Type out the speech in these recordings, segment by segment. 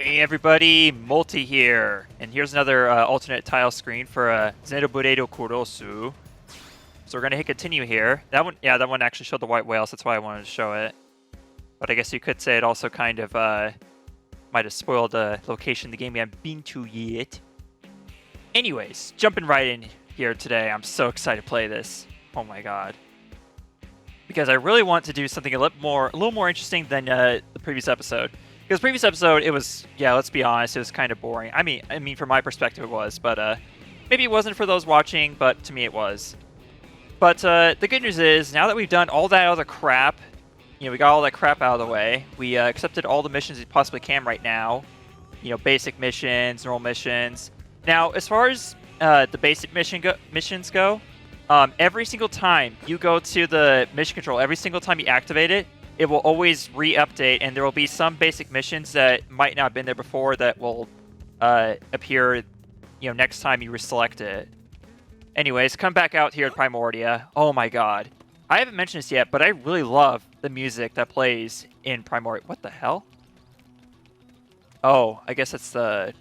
Hey everybody, Multi here, and here's another alternate tile screen for Xenoblade Kurosu. So we're gonna hit continue here. That one, yeah, that one actually showed the white whales. That's why I wanted to show it. But I guess you could say it also kind of might have spoiled the location of the game we haven't been to yet. Anyways, jumping right in here today. I'm so excited to play this. Oh my god. Because I really want to do something a little more interesting than the previous episode. Because previous episode, it was, yeah, let's be honest, it was kind of boring. I mean, from my perspective, it was, but maybe it wasn't for those watching, but to me, it was. But the good news is, now that we've done all that other crap, you know, we got all that crap out of the way. We accepted all the missions we possibly can right now. You know, basic missions, normal missions. Now, as far as the basic missions go, every single time you go to the mission control, every single time you activate it, it will always re-update, and there will be some basic missions that might not have been there before that will appear, you know, next time you reselect it. Anyways, come back out here at Primordia. Oh my god. I haven't mentioned this yet, but I really love the music that plays in Primordia. What the hell? Oh, I guess it's the...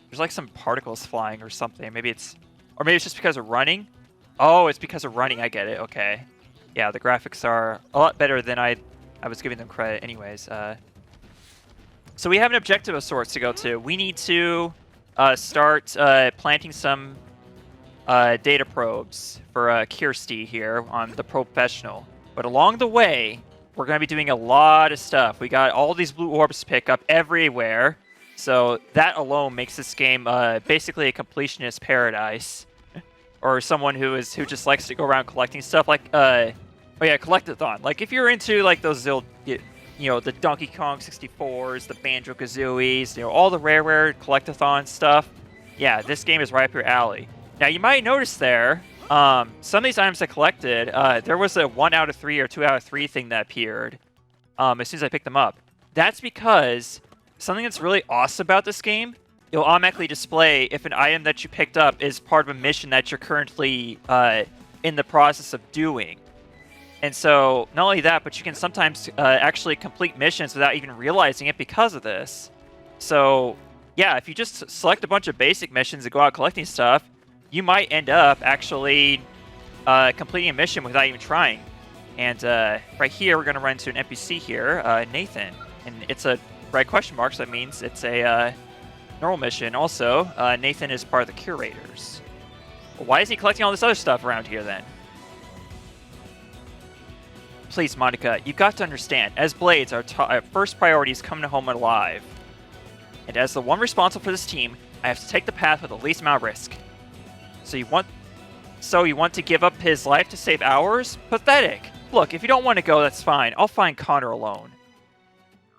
There's like some particles flying or something. Maybe it's... Or maybe it's just because of running? Oh, it's because of running. I get it. Okay. Yeah, the graphics are a lot better than I was giving them credit anyways. So we have an objective of sorts to go to. We need to start planting some data probes for Kirsty here on the Professional. But along the way, we're going to be doing a lot of stuff. We got all these blue orbs to pick up everywhere. So that alone makes this game basically a completionist paradise. Or someone who just likes to go around collecting stuff, like oh yeah, collectathon. Like if you're into like those old, you know, the Donkey Kong 64s, the Banjo Kazooies, you know, all the rare collectathon stuff. Yeah, this game is right up your alley. Now you might notice there, some of these items I collected, there was a 1 out of 3 or 2 out of 3 thing that appeared as soon as I picked them up. That's because something that's really awesome about this game, it'll automatically display if an item that you picked up is part of a mission that you're currently in the process of doing. And so, not only that, but you can sometimes actually complete missions without even realizing it because of this. So, yeah, if you just select a bunch of basic missions and go out collecting stuff, you might end up actually completing a mission without even trying. And right here, we're going to run into an NPC here, Nathan. And it's a red question mark, so that means it's a... normal mission. Also, Nathan is part of the curators. Well, why is he collecting all this other stuff around here then? Please, Monica, you've got to understand, as Blades, our first priority is coming home alive. And as the one responsible for this team, I have to take the path with the least amount of risk. So you want to give up his life to save ours? Pathetic. Look, if you don't want to go, that's fine. I'll find Connor alone.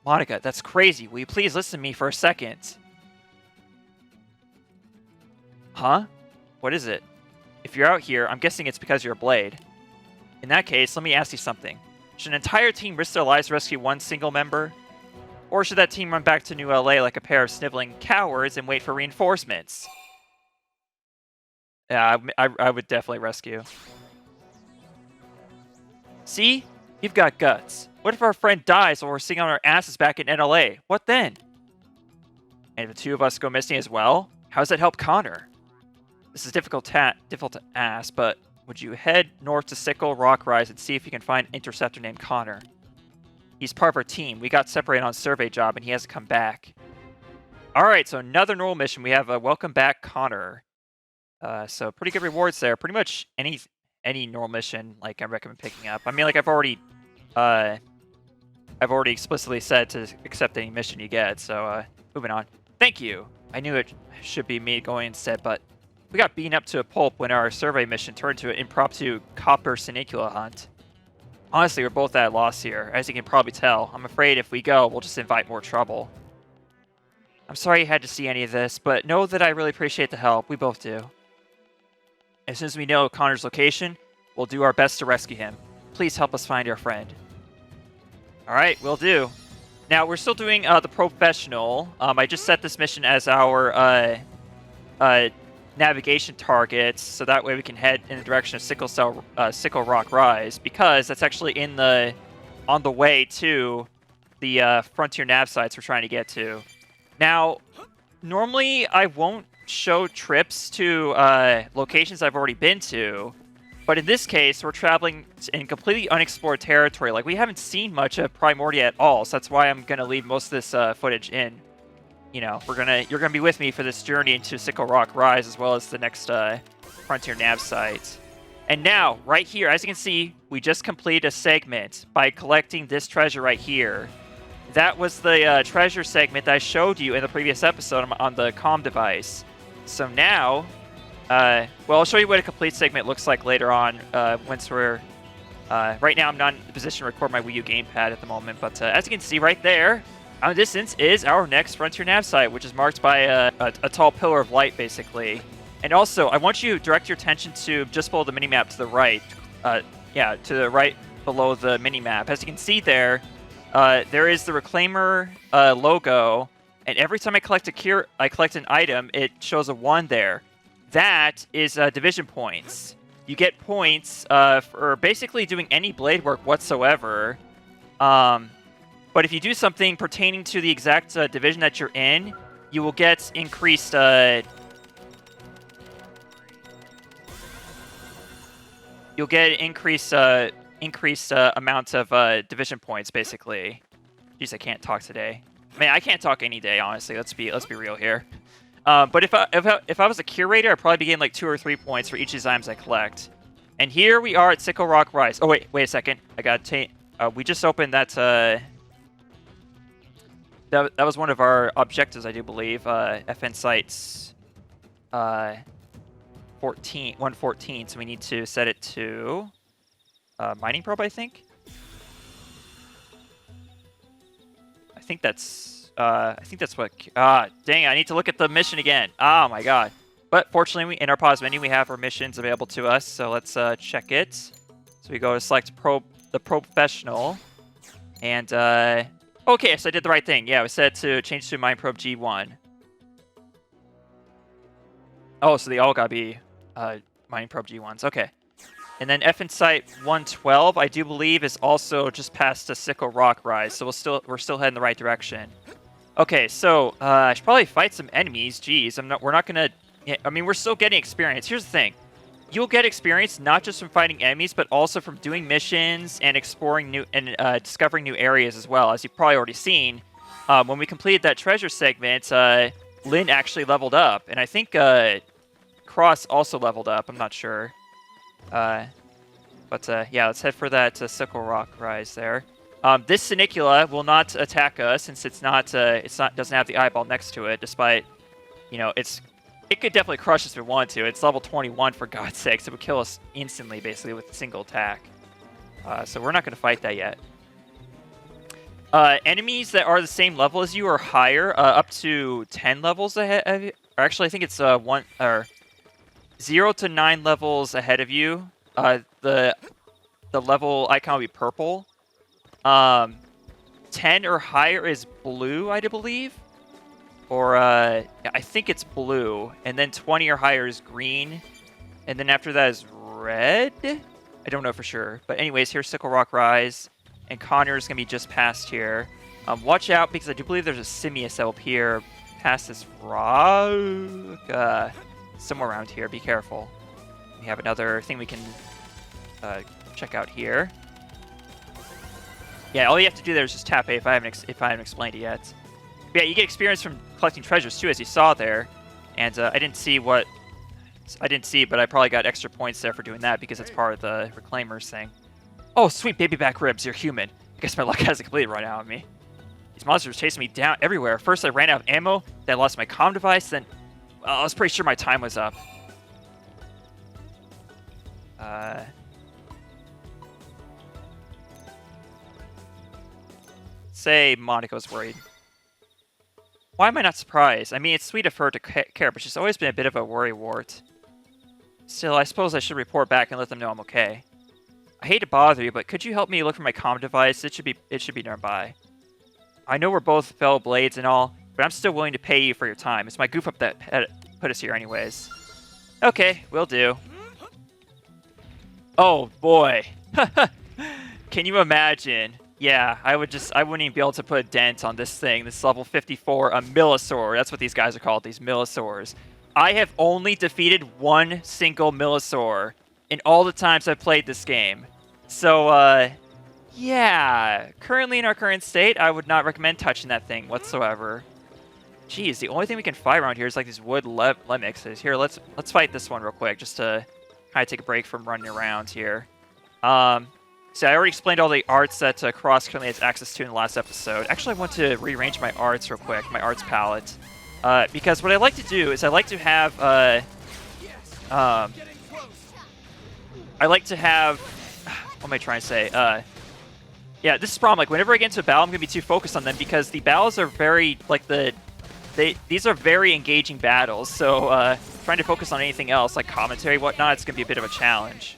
Monica, that's crazy. Will you please listen to me for a second? Huh? What is it? If you're out here, I'm guessing it's because you're a Blade. In that case, let me ask you something. Should an entire team risk their lives to rescue one single member? Or should that team run back to New LA like a pair of sniveling cowards and wait for reinforcements? Yeah, I would definitely rescue. See? You've got guts. What if our friend dies while we're sitting on our asses back in NLA? What then? And if the two of us go missing as well, how does that help Connor? This is difficult to ask, but would you head north to Sickle Rock Rise and see if you can find an interceptor named Connor? He's part of our team. We got separated on a survey job, and he hasn't come back. Alright, so another normal mission. We have a welcome back Connor. So pretty good rewards there. Pretty much any normal mission, like, I recommend picking up. I mean, like, I've already explicitly said to accept any mission you get, so moving on. Thank you. I knew it should be me going instead, but we got beaten up to a pulp when our survey mission turned to an impromptu copper Sinicula hunt. Honestly, we're both at a loss here, as you can probably tell. I'm afraid if we go, we'll just invite more trouble. I'm sorry you had to see any of this, but know that I really appreciate the help. We both do. As soon as we know Connor's location, we'll do our best to rescue him. Please help us find our friend. Alright, will do. Now, we're still doing the Professional. I just set this mission as our navigation targets, so that way we can head in the direction of Sickle Rock Rise, because that's actually on the way to the Frontier nav sites we're trying to get to. Now, normally I won't show trips to locations I've already been to, but in this case, we're traveling in completely unexplored territory. Like, we haven't seen much of Primordia at all, so that's why I'm gonna leave most of this footage in. You know, you're gonna be with me for this journey into Sickle Rock Rise, as well as the next Frontier Nav site. And now, right here, as you can see, we just completed a segment by collecting this treasure right here. That was the treasure segment that I showed you in the previous episode on the comm device. So now, well, I'll show you what a complete segment looks like later on once we're... right now, I'm not in the position to record my Wii U gamepad at the moment, but as you can see right there, out in the distance is our next Frontier Nav site, which is marked by a tall pillar of light, basically. And also, I want you to direct your attention to just below the minimap to the right. Yeah, to the right below the minimap. As you can see there, there is the Reclaimer logo, and every time I collect an item, it shows a 1 there. That is division points. You get points for basically doing any blade work whatsoever. But if you do something pertaining to the exact division that you're in, you will get increased... you'll get increased amount of division points, basically. Jeez, I can't talk today. I mean, I can't talk any day, honestly. Let's be real here. But if I was a curator, I'd probably be getting like 2 or 3 points for each of these items I collect. And here we are at Sickle Rock Rise. Oh wait a second. I got we just opened that. That was one of our objectives, I do believe. FN sites 114. So we need to set it to mining probe, I think. I think that's what... dang, I need to look at the mission again. Oh my god. But fortunately, in our pause menu, we have our missions available to us. So let's check it. So we go to select the Professional. And, okay, so I did the right thing. Yeah, we set to change to Mine Probe G1. Oh, so they all gotta be Mining Probe G1s. Okay. And then FN Site 112, I do believe, is also just past the Sickle Rock Rise, so we're still heading the right direction. Okay, so I should probably fight some enemies. Jeez, we're not gonna. I mean, we're still getting experience. Here's the thing: you'll get experience not just from fighting enemies, but also from doing missions and exploring new and discovering new areas as well. As you've probably already seen, when we completed that treasure segment, Lynn actually leveled up, and I think Cross also leveled up. I'm not sure. But yeah, let's head for that Sickle Rock Rise there. This Senicula will not attack us since doesn't have the eyeball next to it. Despite, you know, it could definitely crush us if it wanted to. It's level 21 for God's sakes. It would kill us instantly, basically, with a single attack. So we're not going to fight that yet. Enemies that are the same level as you or higher, up to 10 levels ahead of you. Or actually, I think it's 0 to 9 levels ahead of you. The level icon will be purple. 10 or higher is blue, I do believe. Or I think it's blue. And then 20 or higher is green. And then after that is red. I don't know for sure. But anyways, here's Sickle Rock Rise. And Connor's going to be just past here. Watch out, because I do believe there's a Simius that will appear past this rock. Somewhere around here. Be careful. We have another thing we can check out here. Yeah, all you have to do there is just tap A if I haven't explained it yet. But yeah, you get experience from collecting treasures too, as you saw there. And I didn't see, but I probably got extra points there for doing that because it's part of the Reclaimers thing. Oh, sweet baby back ribs, you're human. I guess my luck hasn't completely run out on me. These monsters chasing me down everywhere. First I ran out of ammo, then I lost my comm device, then I was pretty sure my time was up. Say Monica's worried. Why am I not surprised? I mean, it's sweet of her to care, but she's always been a bit of a worrywart. Still, I suppose I should report back and let them know I'm okay. I hate to bother you, but could you help me look for my comm device? It should be nearby. I know we're both fellow blades and all, but I'm still willing to pay you for your time. It's my goof up that put us here anyways. Okay, will do. Oh boy. Can you imagine Yeah, I wouldn't even be able to put a dent on this thing. This is level 54, a Millisaur. That's what these guys are called, these Millisaurs. I have only defeated one single Millisaur in all the times I've played this game. So, yeah. Currently in our current state, I would not recommend touching that thing whatsoever. Jeez, the only thing we can fight around here is like these wood lemixes. Here, let's fight this one real quick, just to kind of take a break from running around here. So I already explained all the arts that Cross currently has access to in the last episode. Actually, I want to rearrange my arts real quick, my arts palette. Because what I like to do is I like to have, what am I trying to say? Yeah, this is the problem. Like, whenever I get into a battle, I'm going to be too focused on them because the battles are very, like, these are very engaging battles. So, trying to focus on anything else, like commentary, whatnot, it's going to be a bit of a challenge.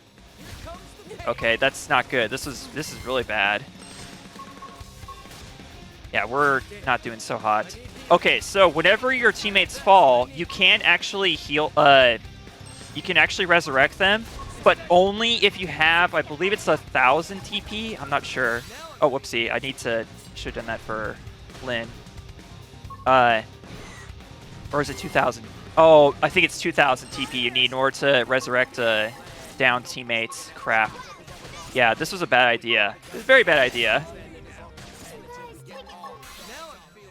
Okay, that's not good. This is really bad. Yeah, we're not doing so hot. Okay, so whenever your teammates fall, you can actually heal. You can actually resurrect them, but only if you have, I believe it's 1,000 TP. I'm not sure. Oh, whoopsie! I should have done that for Lynn. Or is it 2,000? Oh, I think it's 2,000 TP you need in order to resurrect down teammates. Crap. Yeah, this was a bad idea. It was a very bad idea.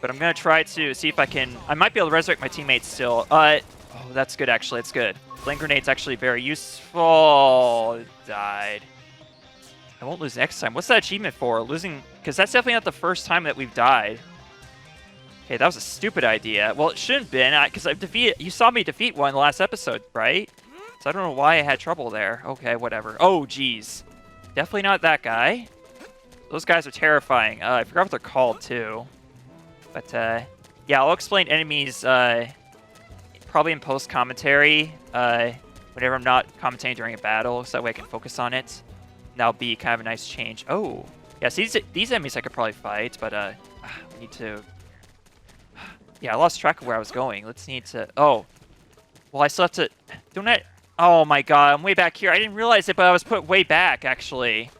But I'm going to try to see if I can... I might be able to resurrect my teammates still. Oh, that's good, actually. It's good. Flame Grenade's actually very useful. Died. I won't lose next time. What's that achievement for? Losing... Because that's definitely not the first time that we've died. Okay, that was a stupid idea. Well, it shouldn't have been, because I've defeated... You saw me defeat one in the last episode, right? So I don't know why I had trouble there. Okay, whatever. Oh, geez. Definitely not that guy. Those guys are terrifying. I forgot what they're called, too. But, yeah, I'll explain enemies probably in post-commentary whenever I'm not commentating during a battle, so that way I can focus on it. And that'll be kind of a nice change. Oh, yeah, so these enemies I could probably fight, but we need to... Yeah, I lost track of where I was going. Let's need to... Oh. Well, I still have to... Don't I... Oh my god, I'm way back here. I didn't realize it, but I was put way back, actually.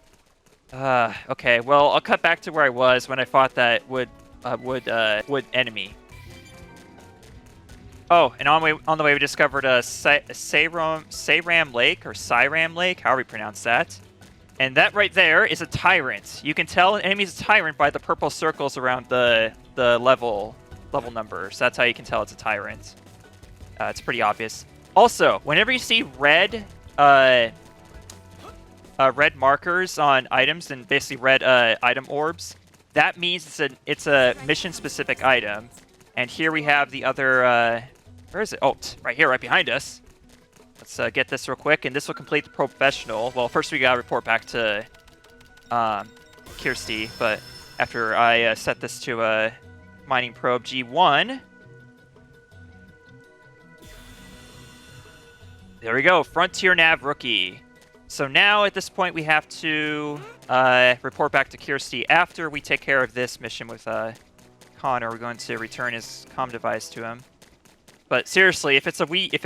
Okay, well, I'll cut back to where I was when I fought that wood enemy. Oh, and on the way we discovered a Sayram Lake, or Cyram Lake, however you pronounce that. And that right there is a tyrant. You can tell an enemy's a tyrant by the purple circles around the level numbers. That's how you can tell it's a tyrant. It's pretty obvious. Also, whenever you see red markers on items and basically red item orbs, that means it's a mission-specific item. And here we have the other... where is it? Oh, right here, right behind us. Let's get this real quick, and this will complete the professional. Well, first we gotta report back to Kirsty, but after I set this to mining probe G1... There we go, Frontier Nav Rookie. So now, at this point, we have to report back to Kirsty after we take care of this mission with Connor. We're going to return his comm device to him. But seriously, if it's a if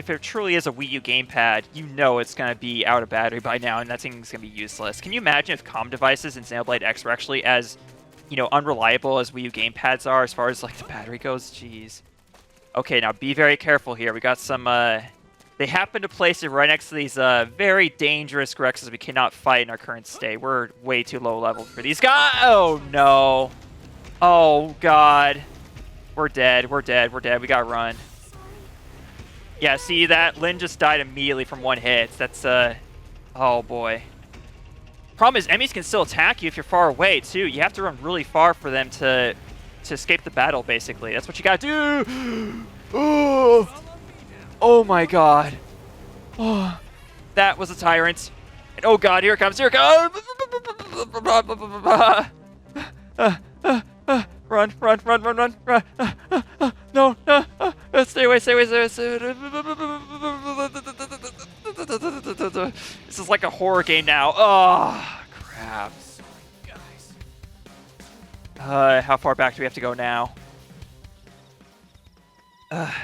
it truly is a Wii U gamepad, you know it's going to be out of battery by now, and that thing's going to be useless. Can you imagine if comm devices in Xenoblade X were actually as, unreliable as Wii U gamepads are as far as like the battery goes? Jeez. Okay, now be very careful here. We got some. They happen to place it right next to these very dangerous Grexes we cannot fight in our current state. We're way too low level for these guys. Oh, no. Oh, God. We're dead. We're dead. We're dead. We gotta run. Yeah, see that? Lynn just died immediately from one hit. That's, oh, boy. Problem is, enemies can still attack you if you're far away, too. You have to run really far for them to escape the battle, basically. That's what you gotta do. Oh. Oh my god. Oh, that was a tyrant. And oh god, here it comes, here it comes! Run, run, run, run, run, run. No, no, stay away, stay away, stay away. This is like a horror game now. Oh, crap. How far back do we have to go now?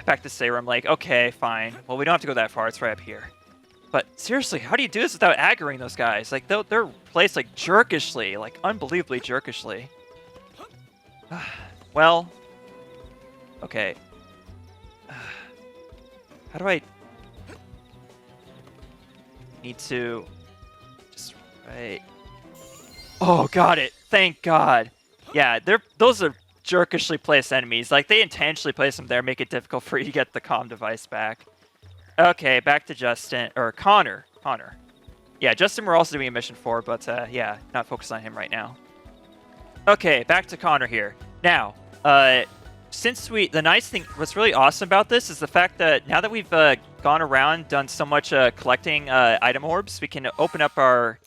Back to Sayram Lake. Okay, fine. Well, we don't have to go that far. It's right up here. But seriously, how do you do this without aggroing those guys? Like, they're placed, like, jerkishly. Like, unbelievably jerkishly. Well... Okay. How do I... Need to... Just... Right... Oh, got it! Thank God! Yeah, those are jerkishly placed enemies. Like, they intentionally place them there, make it difficult for you to get the comm device back. Okay, back to Justin, or Connor. Yeah, Justin we're also doing a mission for, but yeah, not focused on him right now. Okay, back to Connor here. Now, the nice thing, what's really awesome about this is the fact that now that we've gone around, done so much collecting item orbs, we can open up our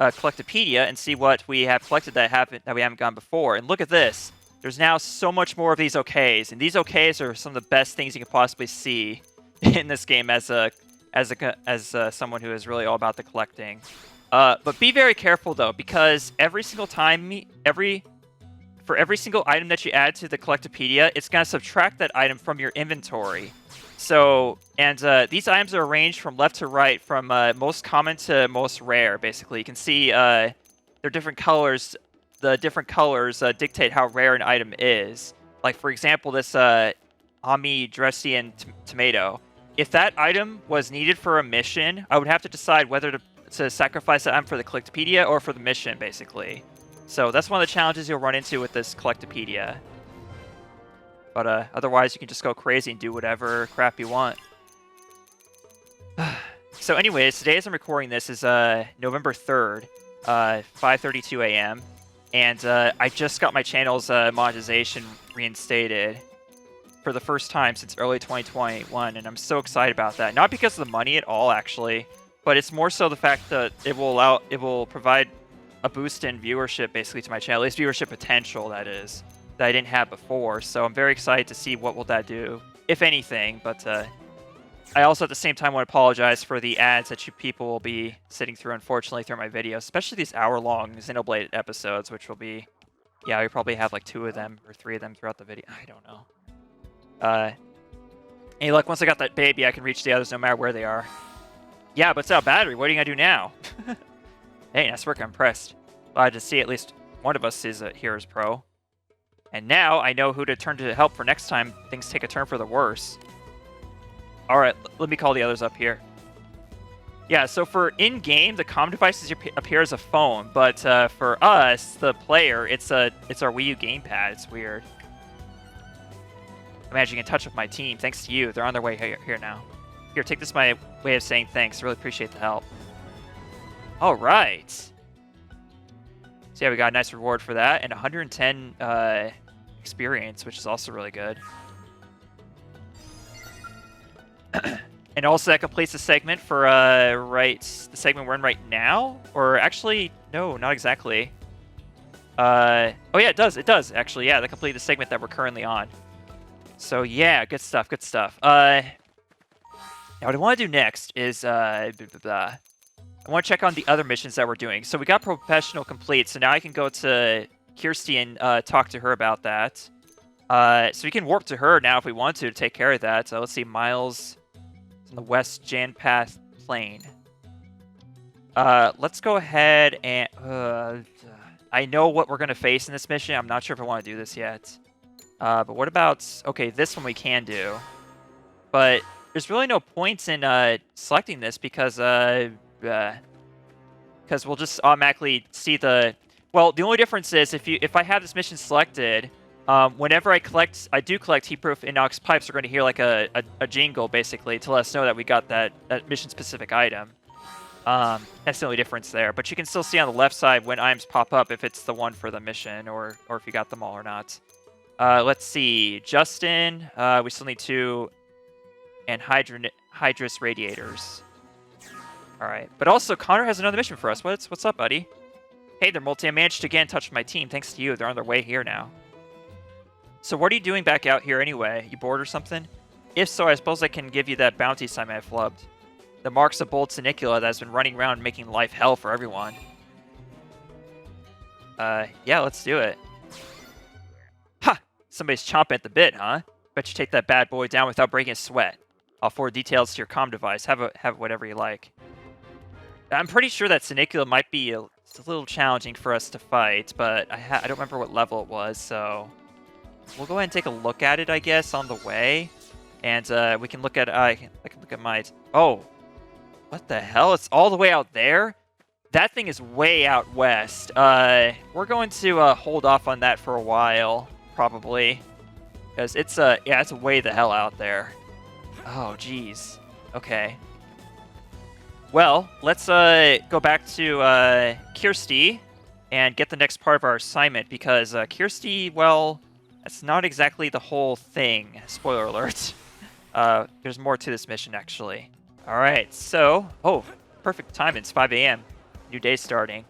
Collectopedia and see what we have collected that we haven't gone before. And look at this. There's now so much more of these OKs, and these OKs are some of the best things you can possibly see in this game as someone who is really all about the collecting. But be very careful though, because every single time, for every single item that you add to the Collectopedia, it's going to subtract that item from your inventory. So, and these items are arranged from left to right, from most common to most rare. Basically, you can see their different colors. The different colors dictate how rare an item is. Like for example, this Omidressian tomato. If that item was needed for a mission, I would have to decide whether to sacrifice that item for the Collectopedia or for the mission, basically. So that's one of the challenges you'll run into with this Collectopedia. But otherwise, you can just go crazy and do whatever crap you want. So anyways, today as I'm recording this is November 3rd, 5:32 a.m. And I just got my channel's monetization reinstated for the first time since early 2021, and I'm so excited about that. Not because of the money at all, actually, but it's more so the fact that it will provide a boost in viewership, basically, to my channel, at least viewership potential, that is, that I didn't have before. So I'm very excited to see what will that do, if anything. But I also, at the same time, want to apologize for the ads that you people will be sitting through, unfortunately, through my videos, especially these hour-long Xenoblade episodes, which will be, yeah, we probably have like 2 of them or 3 of them throughout the video. I don't know. Hey, look, once I got that baby, I can reach the others no matter where they are. Yeah, but it's out of battery. What are you going to do now? Hey, nice work. I'm impressed. Glad to see at least one of us is here as pro. And now I know who to turn to help for next time things take a turn for the worse. Alright, let me call the others up here. Yeah, so for in-game, the comm devices appear as a phone, but for us, the player, it's our Wii U gamepad. It's weird. Imagine you can touch with my team. Thanks to you. They're on their way here now. Here, take this my way of saying thanks. I really appreciate the help. All right. So yeah, we got a nice reward for that, and 110 experience, which is also really good. And also that completes the segment for the segment we're in right now. Or actually, no, not exactly. Oh yeah, it does actually. Yeah, that completed the segment that we're currently on. So yeah, good stuff, good stuff. Now what I want to do next is I want to check on the other missions that we're doing. So we got Professional complete, so now I can go to Kirsty and talk to her about that. So we can warp to her now if we want to take care of that. So let's see, Miles in the West Janpath Plain. Let's go ahead and... I know what we're going to face in this mission. I'm not sure if I want to do this yet. But what about... Okay, this one we can do. But there's really no point in selecting this because we'll just automatically see the... Well, the only difference is if I have this mission selected, whenever I do collect heat-proof inox pipes, we're going to hear like a jingle, basically, to let us know that we got that mission-specific item. That's the only difference there. But you can still see on the left side when items pop up if it's the one for the mission or if you got them all or not. Let's see. Justin, we still need 2 and hydrous radiators. All right. But also, Connor has another mission for us. What's up, buddy? Hey there, Multi. I managed to again touch my team. Thanks to you. They're on their way here now. So what are you doing back out here anyway? You bored or something? If so, I suppose I can give you that bounty sign I flubbed. The marks of bold Sinicula that has been running around making life hell for everyone. Yeah, let's do it. Ha! Somebody's chomping at the bit, huh? Bet you take that bad boy down without breaking a sweat. I'll forward details to your comm device. Have whatever you like. I'm pretty sure that Sinicula might be it's a little challenging for us to fight, but I don't remember what level it was, so we'll go ahead and take a look at it, I guess, on the way. And we can look at I can look at my oh, what the hell? It's all the way out there? That thing is way out west. We're going to hold off on that for a while, probably, because it's yeah, it's way the hell out there. Oh, geez. Okay. Well, let's go back to Kirsty and get the next part of our assignment, because Kirsty, well, that's not exactly the whole thing. Spoiler alert. There's more to this mission, actually. All right, so oh, perfect time. It's 5 a.m. New day starting.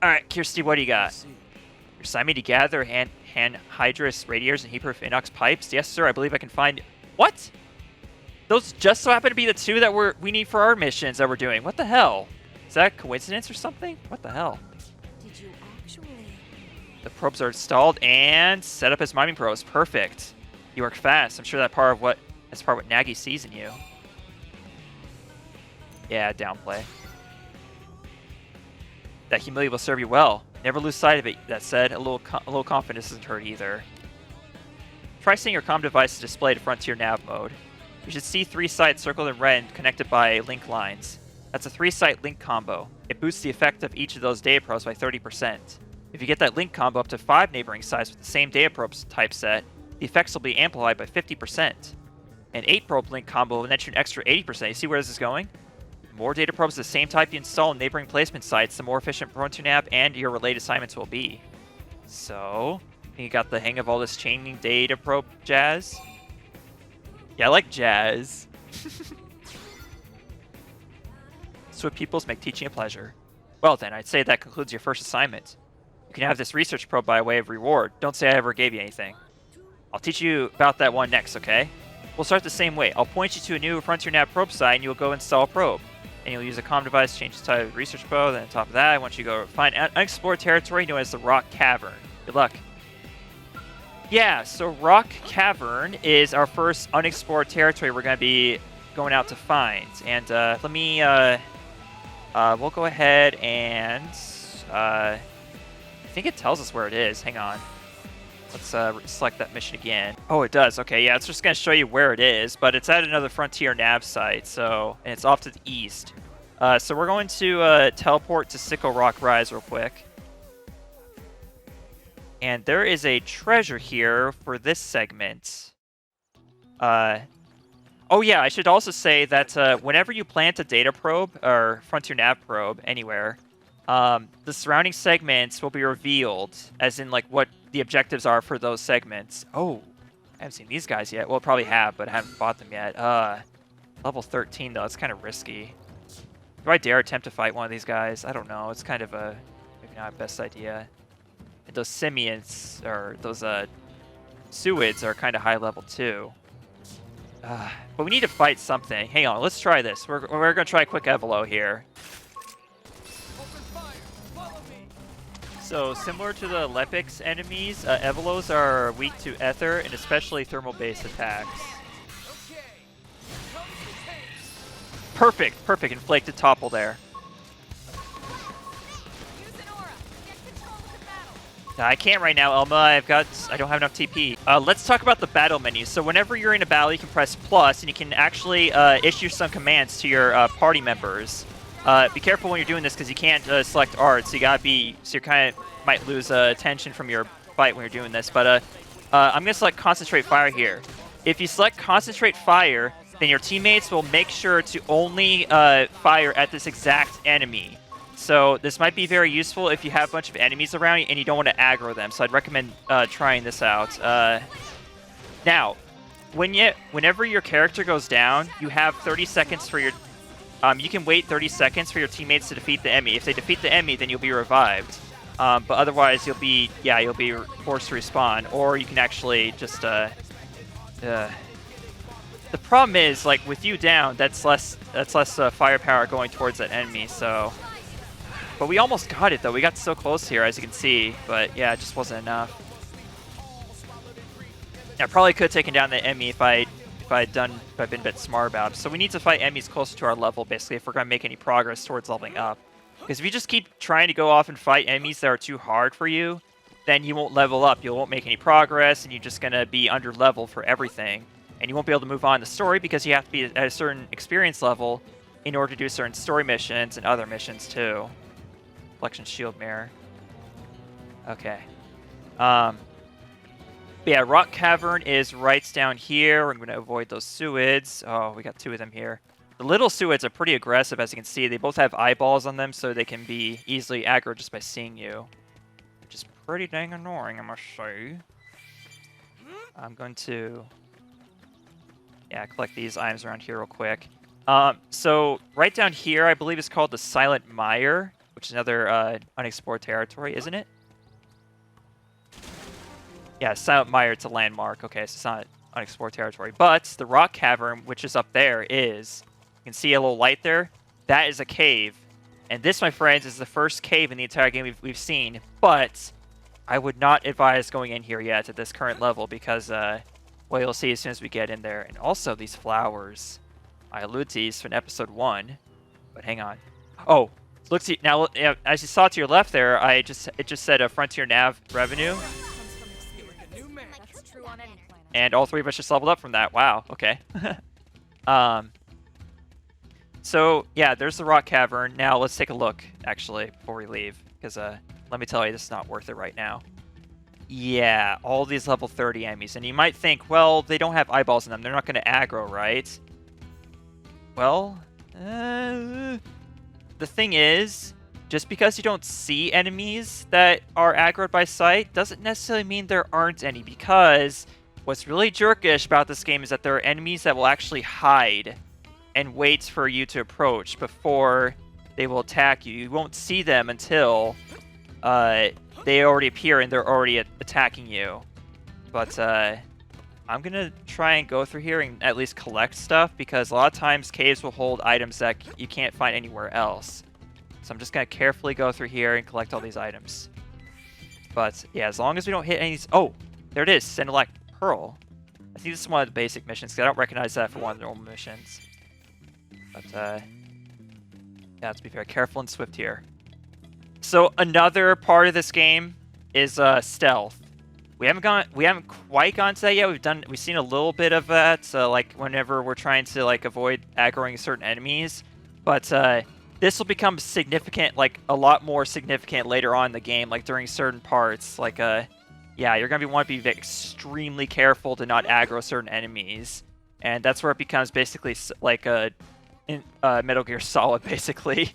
All right, Kirsty, what do you got? You're assigning me to gather anhydrous radiators and heat-proof inox pipes. Yes, sir. I believe I can find. What? Those just so happen to be the two that we need for our missions that we're doing. What the hell? Is that a coincidence or something? What the hell? Did you actually? The probes are installed and set up as mining probes. Perfect. You work fast. I'm sure that's part of what Nagy sees in you. Yeah, downplay. That humility will serve you well. Never lose sight of it. That said, a little confidence isn't hurt either. Try seeing your comm device displayed at Frontier Nav mode. You should see 3 sites circled in red and connected by link lines. That's a 3-site link combo. It boosts the effect of each of those data probes by 30%. If you get that link combo up to 5 neighboring sites with the same data probes type set, the effects will be amplified by 50%. An 8-probe link combo will net you an extra 80%. You see where this is going? The more data probes of the same type you install in neighboring placement sites, the more efficient Frontier Nav and your related assignments will be. So, you got the hang of all this chaining data probe jazz? Yeah, I like jazz. Swift pupils make teaching a pleasure. Well then, I'd say that concludes your first assignment. You can have this research probe by way of reward. Don't say I ever gave you anything. I'll teach you about that one next, okay? We'll start the same way. I'll point you to a new Frontier Nav probe site and you'll go install a probe. And you'll use a comm device to change the type of research probe. Then on top of that, I want you to go find unexplored territory known as the Rock Cavern. Good luck. Yeah, so Rock Cavern is our first unexplored territory we're going to be going out to find. And let me, we'll go ahead and, I think it tells us where it is. Hang on. Let's select that mission again. Oh, it does. Okay, yeah, it's just going to show you where it is, but it's at another Frontier Nav site, so, and it's off to the east. So we're going to teleport to Sickle Rock Rise real quick. And there is a treasure here for this segment. Oh yeah, I should also say that whenever you plant a data probe, or Frontier Nav probe, anywhere, the surrounding segments will be revealed, as in like what the objectives are for those segments. Oh, I haven't seen these guys yet. Well, probably have, but I haven't bought them yet. Level 13 though, it's kind of risky. Do I dare attempt to fight one of these guys? I don't know. It's kind of a maybe not a best idea. And those simians, or those suids, are kind of high level too. But we need to fight something. Hang on, let's try this. We're gonna try a quick Evolo here. So similar to the Lepix enemies, Evolos are weak to ether and especially thermal-based attacks. Perfect, perfect. Inflicted topple there. I can't right now, Elma. I don't have enough TP. Let's talk about the battle menu. So whenever you're in a battle, you can press plus, and you can actually issue some commands to your party members. Be careful when you're doing this because you can't select art, so you gotta be. So you kind of might lose attention from your fight when you're doing this. But I'm gonna select concentrate fire here. If you select concentrate fire, then your teammates will make sure to only fire at this exact enemy. So this might be very useful if you have a bunch of enemies around you and you don't want to aggro them. So I'd recommend trying this out. Now, whenever your character goes down, you have 30 seconds for your. You can wait 30 seconds for your teammates to defeat the enemy. If they defeat the enemy, then you'll be revived. But otherwise, you'll be forced to respawn, or you can actually just. The problem is, like with you down, that's less firepower going towards that enemy. So. But we almost got it, though. We got so close here, as you can see. But, yeah, it just wasn't enough. I probably could have taken down the enemy if I if I'd been a bit smart about it. So we need to fight enemies closer to our level, basically, if we're going to make any progress towards leveling up. Because if you just keep trying to go off and fight enemies that are too hard for you, then you won't level up. You won't make any progress, and you're just going to be under level for everything. And you won't be able to move on in the story because you have to be at a certain experience level in order to do certain story missions and other missions too. Reflection shield mirror. Okay. But yeah, Rock Cavern is right down here. We're going to avoid those Suids. Oh, we got 2 of them here. The little Suids are pretty aggressive, as you can see. They both have eyeballs on them, so they can be easily aggroed just by seeing you. Which is pretty dang annoying, I must say. I'm going to... yeah, collect these items around here real quick. So right down here, I believe is called the Silent Mire, which is another unexplored territory, isn't it? Yeah, Silent Mire, it's a landmark. Okay, so it's not unexplored territory. But the Rock Cavern, which is up there, is... you can see a little light there. That is a cave. And this, my friends, is the first cave in the entire game we've seen. But I would not advise going in here yet at this current level because... well, you'll see as soon as we get in there. And also these flowers. I allude to these from episode 1. But hang on. Oh, look, see, now, as you saw to your left there, it just said a Frontier Nav revenue. And all 3 of us just leveled up from that. Wow, okay. So, yeah, there's the Rock Cavern. Now, let's take a look, actually, before we leave. Because, let me tell you, this is not worth it right now. Yeah, all these level 30 enemies. And you might think, well, they don't have eyeballs in them. They're not going to aggro, right? Well, the thing is, just because you don't see enemies that are aggroed by sight doesn't necessarily mean there aren't any. Because what's really jerkish about this game is that there are enemies that will actually hide and wait for you to approach before they will attack you. You won't see them until... they already appear and they're already attacking you. But I'm gonna try and go through here and at least collect stuff because a lot of times caves will hold items that you can't find anywhere else. So I'm just gonna carefully go through here and collect all these items. But yeah, as long as we don't hit any... oh, there it is, Xenoblade Pearl. I think this is one of the basic missions because I don't recognize that for one of the normal missions. But yeah, let's be very careful and swift here. So another part of this game is stealth. We haven't quite gone to that yet. We've seen a little bit of that, like whenever we're trying to like avoid aggroing certain enemies. But this will become significant, like a lot more significant later on in the game, like during certain parts. Like yeah, you're gonna want to be extremely careful to not aggro certain enemies, and that's where it becomes basically like a Metal Gear Solid, basically.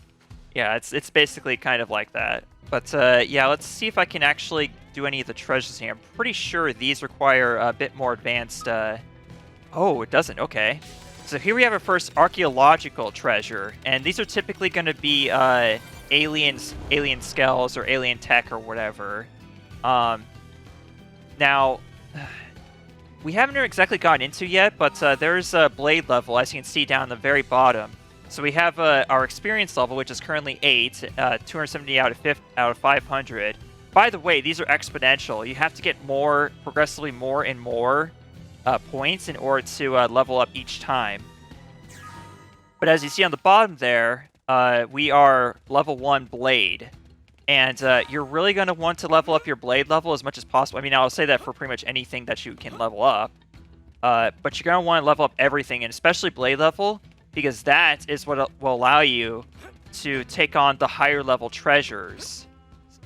Yeah, it's basically kind of like that. But yeah, let's see if I can actually do any of the treasures here. I'm pretty sure these require a bit more advanced... oh, it doesn't. Okay. So here we have our first archaeological treasure. And these are typically going to be alien skulls or alien tech or whatever. Now, we haven't exactly gotten into yet, but there's a blade level, as you can see down the very bottom. So we have our experience level, which is currently 8, 270 out of 500. By the way, these are exponential. You have to get progressively more and more points in order to level up each time. But as you see on the bottom there, we are level 1 blade. And you're really going to want to level up your blade level as much as possible. I mean, I'll say that for pretty much anything that you can level up. But you're going to want to level up everything, and especially blade level, because that is what will allow you to take on the higher level treasures,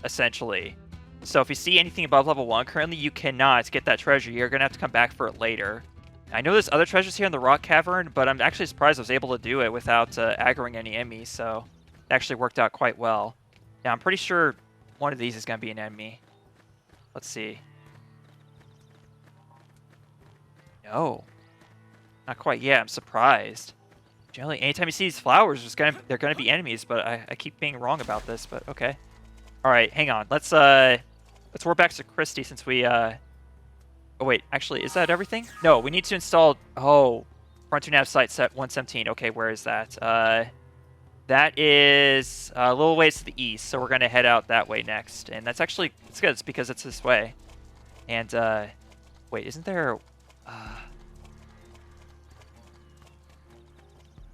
essentially. So if you see anything above level 1, currently you cannot get that treasure. You're going to have to come back for it later. I know there's other treasures here in the Rock Cavern, but I'm actually surprised I was able to do it without aggroing any enemies, so it actually worked out quite well. Now, I'm pretty sure one of these is going to be an enemy. Let's see. No. Not quite yet. I'm surprised. Generally, anytime you see these flowers, they're gonna be enemies, but I keep being wrong about this, but okay. Alright, hang on. Let's warp back to Christie since we oh wait, actually, is that everything? No, we need to install Frontier Nav site set 117. Okay, where is that? That is a little ways to the east, so we're gonna head out that way next. And that's actually it's good, it's because it's this way. And wait, isn't there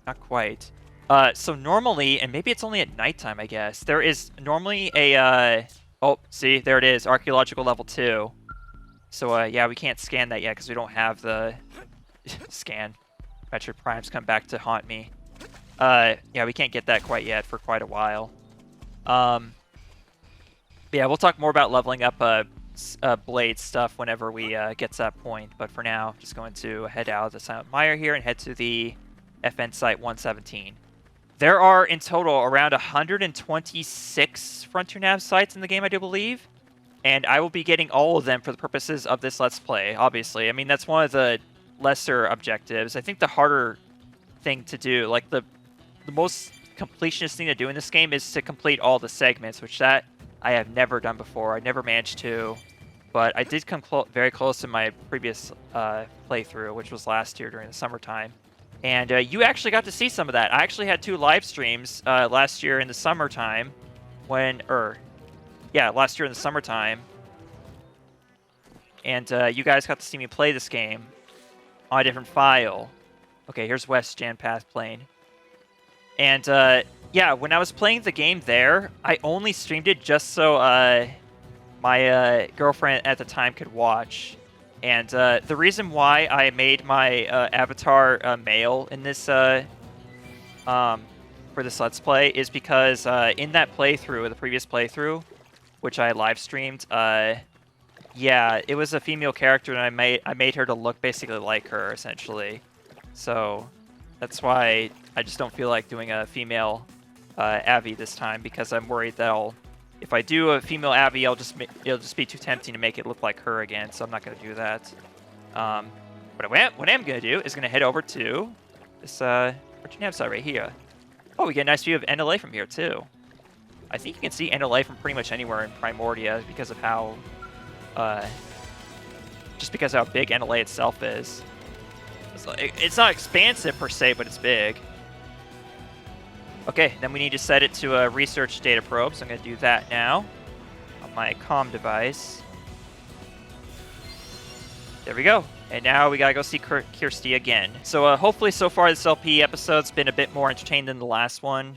Not quite. So normally, and maybe it's only at nighttime, I guess, there is normally a, oh, see, there it is, archaeological level 2. So, yeah, we can't scan that yet because we don't have the scan. Metroid Prime's come back to haunt me. Yeah, we can't get that quite yet for quite a while. Yeah, we'll talk more about leveling up Blade stuff whenever we get to that point. But for now, just going to head out of the Silent Mire here and head to the FN Site 117. There are in total around 126 Frontier Nav sites in the game, I do believe. And I will be getting all of them for the purposes of this Let's Play, obviously. I mean, that's one of the lesser objectives. I think the harder thing to do, like the most completionist thing to do in this game is to complete all the segments, which that I have never done before. I never managed to, but I did come very close in my previous playthrough, which was last year during the summertime. And you actually got to see some of that. I actually had 2 live streams last year in the summertime last year in the summertime. And you guys got to see me play this game on a different file. Okay, here's West Jan Path Plane. And yeah, when I was playing the game there, I only streamed it just so my girlfriend at the time could watch. And the reason why I made my avatar male in this for this Let's Play is because in that playthrough, the previous playthrough, which I live streamed, yeah, it was a female character, and I made her to look basically like her, essentially. So that's why I just don't feel like doing a female Abby this time, because I'm worried that if I do a female Abby, it'll just be too tempting to make it look like her again. So I'm not going to do that. But what I'm going to do is going to head over to this Frontier Nav site right here. Oh, we get a nice view of NLA from here too. I think you can see NLA from pretty much anywhere in Primordia because of how, just because of how big NLA itself is. It's not expansive per se, but it's big. Okay, then we need to set it to a research data probe, so I'm going to do that now on my comm device. There we go. And now we got to go see Kirsty again. So hopefully so far this LP episode's been a bit more entertaining than the last one.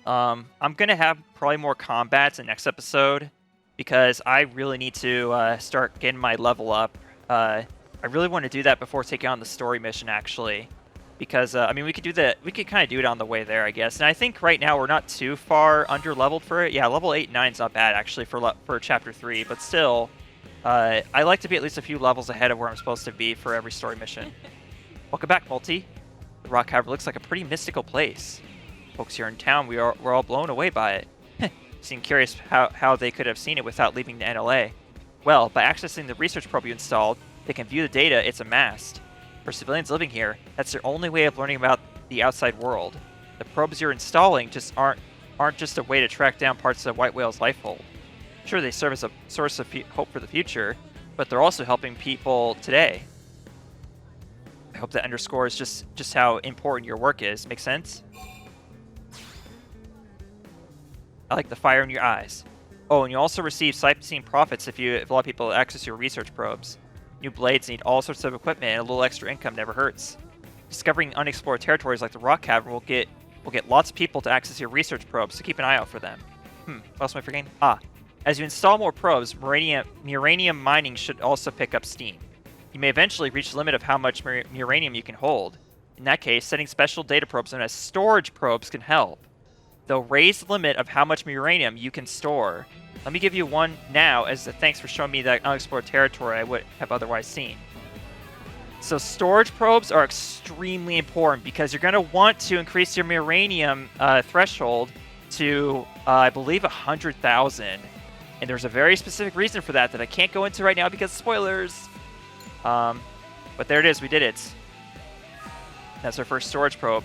I'm going to have probably more combats in the next episode because I really need to start getting my level up. I really want to do that before taking on the story mission, actually. Because, I mean, we could kind of do it on the way there, I guess. And I think right now we're not too far under-leveled for it. Yeah, level 8 and 9 is not bad, actually, for Chapter 3. But still, I like to be at least a few levels ahead of where I'm supposed to be for every story mission. Welcome back, Multi. The Rock Cavern looks like a pretty mystical place. Folks here in town, we're all blown away by it. Seem curious how they could have seen it without leaving the NLA. Well, by accessing the research probe you installed, they can view the data it's amassed. For civilians living here, that's their only way of learning about the outside world. The probes you're installing just aren't just a way to track down parts of White Whale's life hold. Sure, they serve as a source of hope for the future, but they're also helping people today. I hope that underscores just how important your work is. Make sense? I like the fire in your eyes. Oh, and you also receive sight-unseen profits if a lot of people access your research probes. New blades need all sorts of equipment, and a little extra income never hurts. Discovering unexplored territories like the Rock Cavern will get lots of people to access your research probes, so keep an eye out for them. What else am I forgetting? As you install more probes, uranium mining should also pick up steam. You may eventually reach the limit of how much uranium you can hold. In that case, setting special data probes known as storage probes can help. They'll raise the limit of how much uranium you can store. Let me give you one now as a thanks for showing me that unexplored territory I would have otherwise seen. So storage probes are extremely important because you're going to want to increase your uranium threshold to, I believe, 100,000. And there's a very specific reason for that I can't go into right now because spoilers. But there it is. We did it. That's our first storage probe.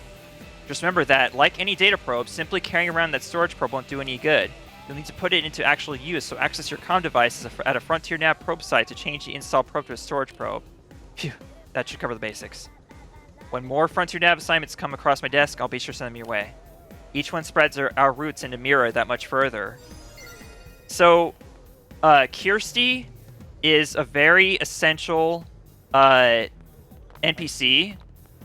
Just remember that, like any data probe, simply carrying around that storage probe won't do any good. You'll need to put it into actual use, so access your comm devices at a Frontier Nav probe site to change the install probe to a storage probe. Phew, that should cover the basics. When more Frontier Nav assignments come across my desk, I'll be sure to send them your way. Each one spreads our roots into Mira that much further. So, Kirsty is a very essential NPC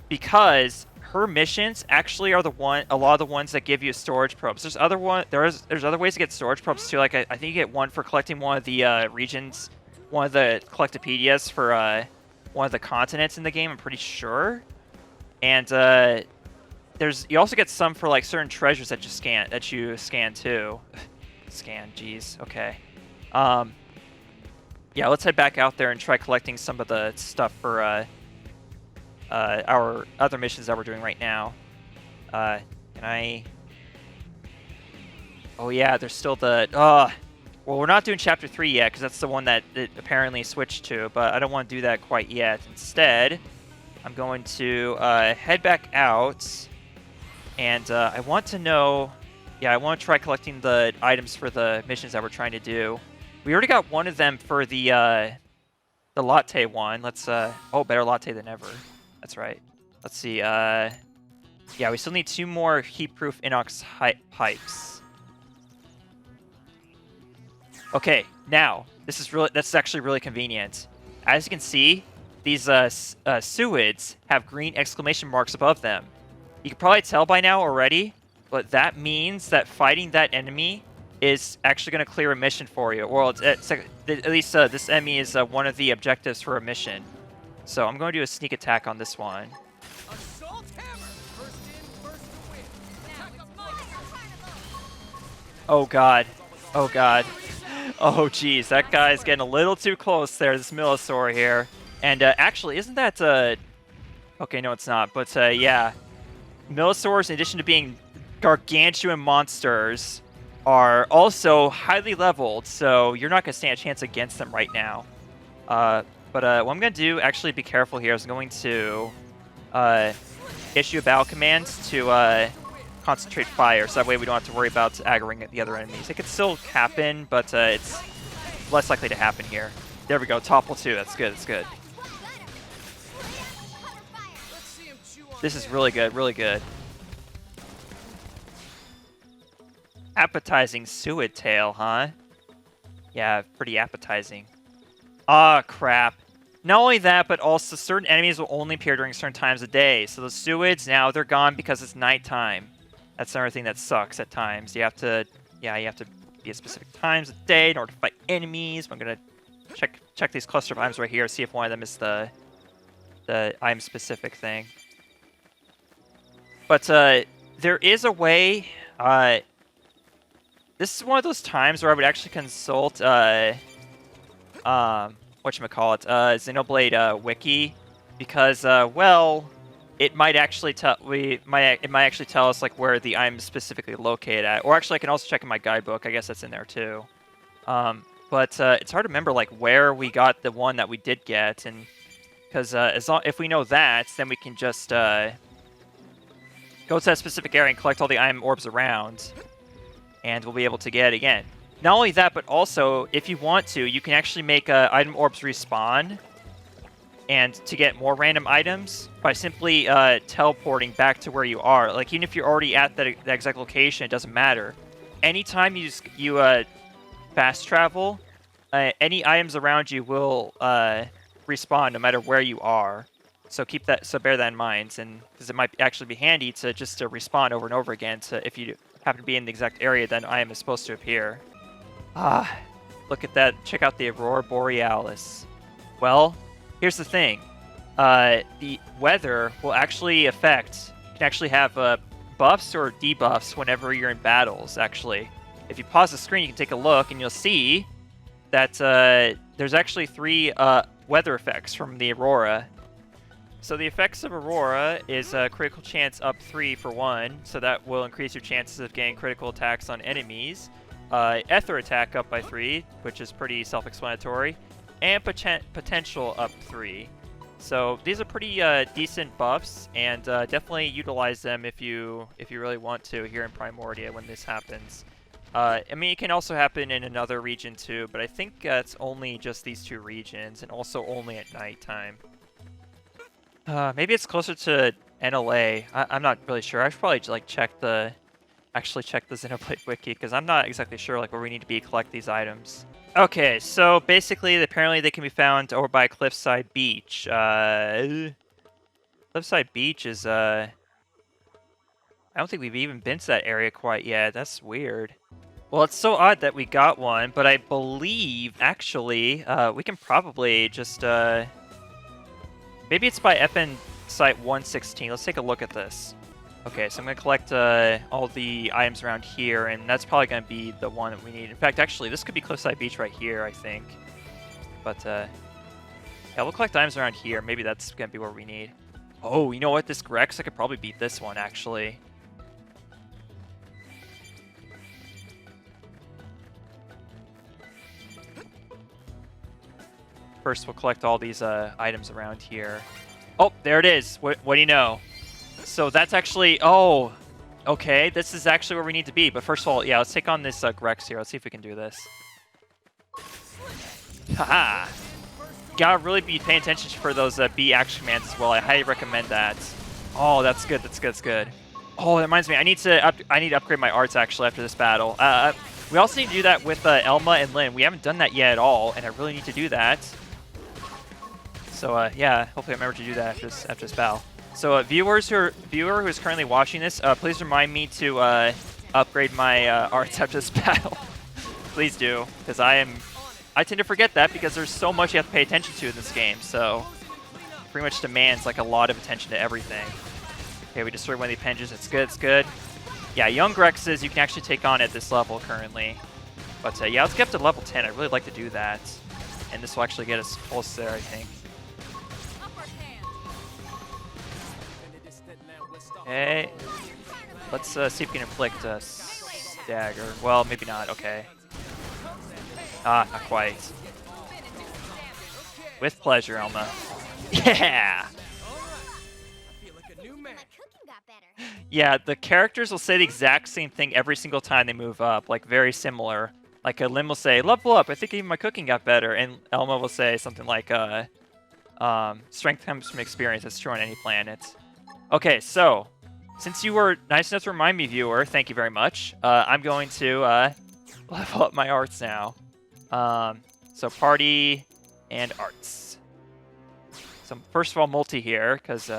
because her missions actually are a lot of the ones that give you storage probes. There's other ways to get storage probes too. Like I think you get one for collecting one of the regions, one of the collectopedias for one of the continents in the game. I'm pretty sure. And you also get some for like certain treasures that you scan too. Scan, jeez. Okay. Yeah, let's head back out there and try collecting some of the stuff for our other missions that we're doing right now. Can I? Oh yeah, there's still the. Well, we're not doing Chapter 3 yet because that's the one that it apparently switched to. But I don't want to do that quite yet. Instead, I'm going to head back out, and I want to know. Yeah, I want to try collecting the items for the missions that we're trying to do. We already got one of them for the Latte one. Let's oh, better Latte than ever. That's right. Let's see. Yeah, we still need 2 more heat-proof inox pipes. Okay, now this is actually really convenient. As you can see, these suids have green exclamation marks above them. You can probably tell by now already, but that means that fighting that enemy is actually going to clear a mission for you. Well, at least this enemy is one of the objectives for a mission. So I'm going to do a sneak attack on this one. Assault hammer. First in, first to win. Oh god. Oh god. Oh jeez, that guy's getting a little too close there, this Millosaur here. And actually, isn't that... Okay, no it's not, but yeah. Millosaurs, in addition to being gargantuan monsters, are also highly leveled, so you're not going to stand a chance against them right now. But what I'm going to do, actually be careful here, is I'm going to issue a battle command to concentrate fire, so that way we don't have to worry about aggroing the other enemies. It could still happen, but it's less likely to happen here. There we go, topple 2, that's good, that's good. This is really good, really good. Appetizing suet tail, huh? Yeah, pretty appetizing. Ah, crap. Not only that, but also certain enemies will only appear during certain times of day. So the suids, now they're gone because it's nighttime. That's another thing that sucks at times. You have to be at specific times of day in order to fight enemies. I'm gonna check these cluster of items right here, see if one of them is the item specific thing. But there is a way. This is one of those times where I would actually consult whatchamacallit, Xenoblade wiki, because well, it might actually tell us like where the item is specifically located at. Or actually, I can also check in my guidebook. I guess that's in there too. But it's hard to remember like where we got the one that we did get, and because if we know that, then we can just go to that specific area and collect all the item orbs around, and we'll be able to get it again. Not only that, but also, if you want to, you can actually make item orbs respawn, and to get more random items by simply teleporting back to where you are. Like, even if you're already at that exact location, it doesn't matter. Anytime you fast travel, any items around you will respawn no matter where you are. So bear that in mind, and because it might actually be handy to just respawn over and over again if you happen to be in the exact area that item is supposed to appear. Ah, look at that. Check out the Aurora Borealis. Well, here's the thing. The weather will actually you can actually have buffs or debuffs whenever you're in battles, actually. If you pause the screen, you can take a look, and you'll see that there's actually 3 weather effects from the Aurora. So the effects of Aurora is critical chance up 3 for 1, so that will increase your chances of getting critical attacks on enemies. Ether attack up by 3, which is pretty self-explanatory, and potential up 3. So these are pretty decent buffs, and definitely utilize them if you really want to here in Primordia when this happens. I mean, it can also happen in another region too, but I think it's only just these 2 regions, and also only at nighttime. Maybe it's closer to NLA. I'm not really sure. I should probably like check the Xenoblade wiki, because I'm not exactly sure like where we need to be to collect these items. Okay, so basically, apparently they can be found over by Cliffside Beach. Cliffside Beach is I don't think we've even been to that area quite yet. That's weird. Well, it's so odd that we got one, but I believe, actually, we can probably just, maybe it's by FN Site 116. Let's take a look at this. Okay, so I'm going to collect all the items around here, and that's probably going to be the one that we need. In fact, actually, this could be Cliffside Beach right here, I think. But, yeah, we'll collect items around here. Maybe that's going to be where we need. Oh, you know what? This Grex, I could probably beat this one, actually. First, we'll collect all these items around here. Oh, there it is. What do you know? So that's actually... Oh, okay. This is actually where we need to be. But first of all, yeah, let's take on this Grex here. Let's see if we can do this. Haha. Gotta really be paying attention for those B action commands as well. I highly recommend that. Oh, that's good. That's good. That's good. Oh, that reminds me. I need to upgrade my arts actually after this battle. We also need to do that with Elma and Lynn. We haven't done that yet at all, and I really need to do that. So yeah, hopefully I remember to do that after this battle. So viewer who is currently watching this, please remind me to upgrade my arts after this battle. Please do, because I tend to forget that because there's so much you have to pay attention to in this game. So it pretty much demands like a lot of attention to everything. Okay, we destroyed one of the appendages. It's good. It's good. Yeah, young Grexes you can actually take on at this level currently. But yeah, let's get up to level 10. I'd really like to do that, and this will actually get us close there, I think. Okay, let's see if we can inflict a stagger. Well, maybe not. Okay. Ah, not quite. With pleasure, Elma. Yeah! Yeah, the characters will say the exact same thing every single time they move up, like very similar. Like Lynn will say, level up, I think even my cooking got better. And Elma will say something like, strength comes from experience. That's true on any planet. Okay, so since you were nice enough to remind me, viewer, thank you very much. I'm going to level up my arts now. So party and arts. So first of all, multi here, because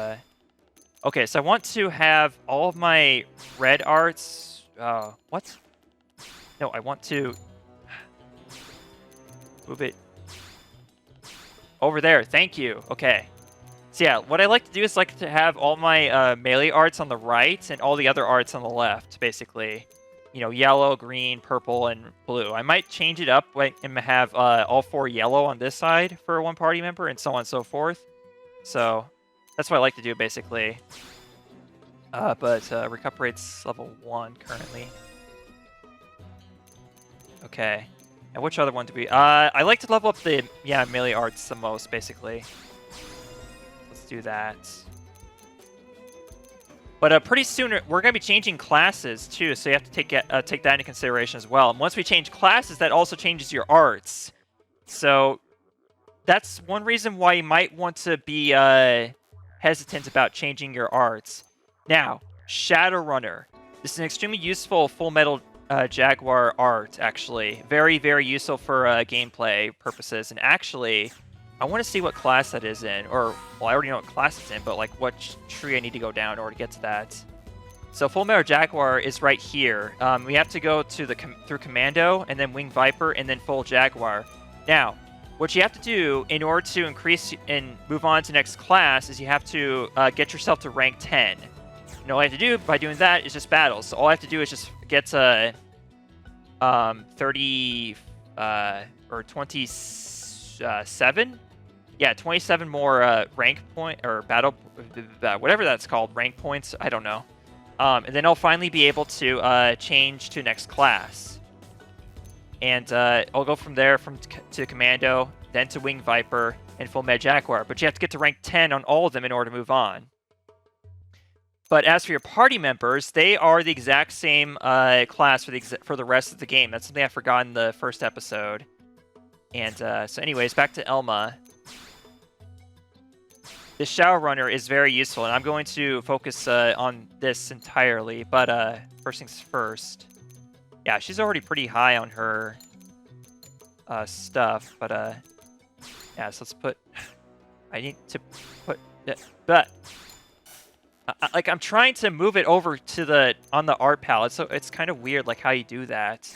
okay, so I want to have all of my red arts. What? No, I want to move it over there. Thank you. Okay. So yeah, what I like to do is like to have all my melee arts on the right and all the other arts on the left, basically. You know, yellow, green, purple, and blue. I might change it up and have all 4 yellow on this side for one party member and so on and so forth. So that's what I like to do, basically. But recuperates level 1 currently. Okay. And which other one do we... I like to level up the melee arts the most, basically. Let's do that. But pretty soon we're going to be changing classes too, so you have to take that into consideration as well. And once we change classes, that also changes your arts. So that's one reason why you might want to be hesitant about changing your arts. Now, Shadowrunner. This is an extremely useful Full Metal Jaguar art, actually. Very, very useful for gameplay purposes. And actually, I want to see what class that is in, or, well, I already know what class it's in, but, like, what tree I need to go down in order to get to that. So Full Metal Jaguar is right here. We have to go to through Commando, and then Wing Viper, and then Full Jaguar. Now, what you have to do in order to increase and move on to next class is you have to get yourself to rank 10. And all I have to do by doing that is just battles. So all I have to do is just get 30 or 27. Yeah, 27 more rank point or battle, whatever that's called, rank points. I don't know. And then I'll finally be able to change to next class. And I'll go from there to Commando, then to Wing Viper, and Full Metal Jaguar. But you have to get to rank 10 on all of them in order to move on. But as for your party members, they are the exact same class for the rest of the game. That's something I forgot in the first episode. And so anyways, back to Elma. The Shadowrunner is very useful, and I'm going to focus on this entirely. But first things first. Yeah, she's already pretty high on her stuff. But yeah, so let's put... I need to put... But... like I'm trying to move it over to the on the art palette, so it's kind of weird like how you do that.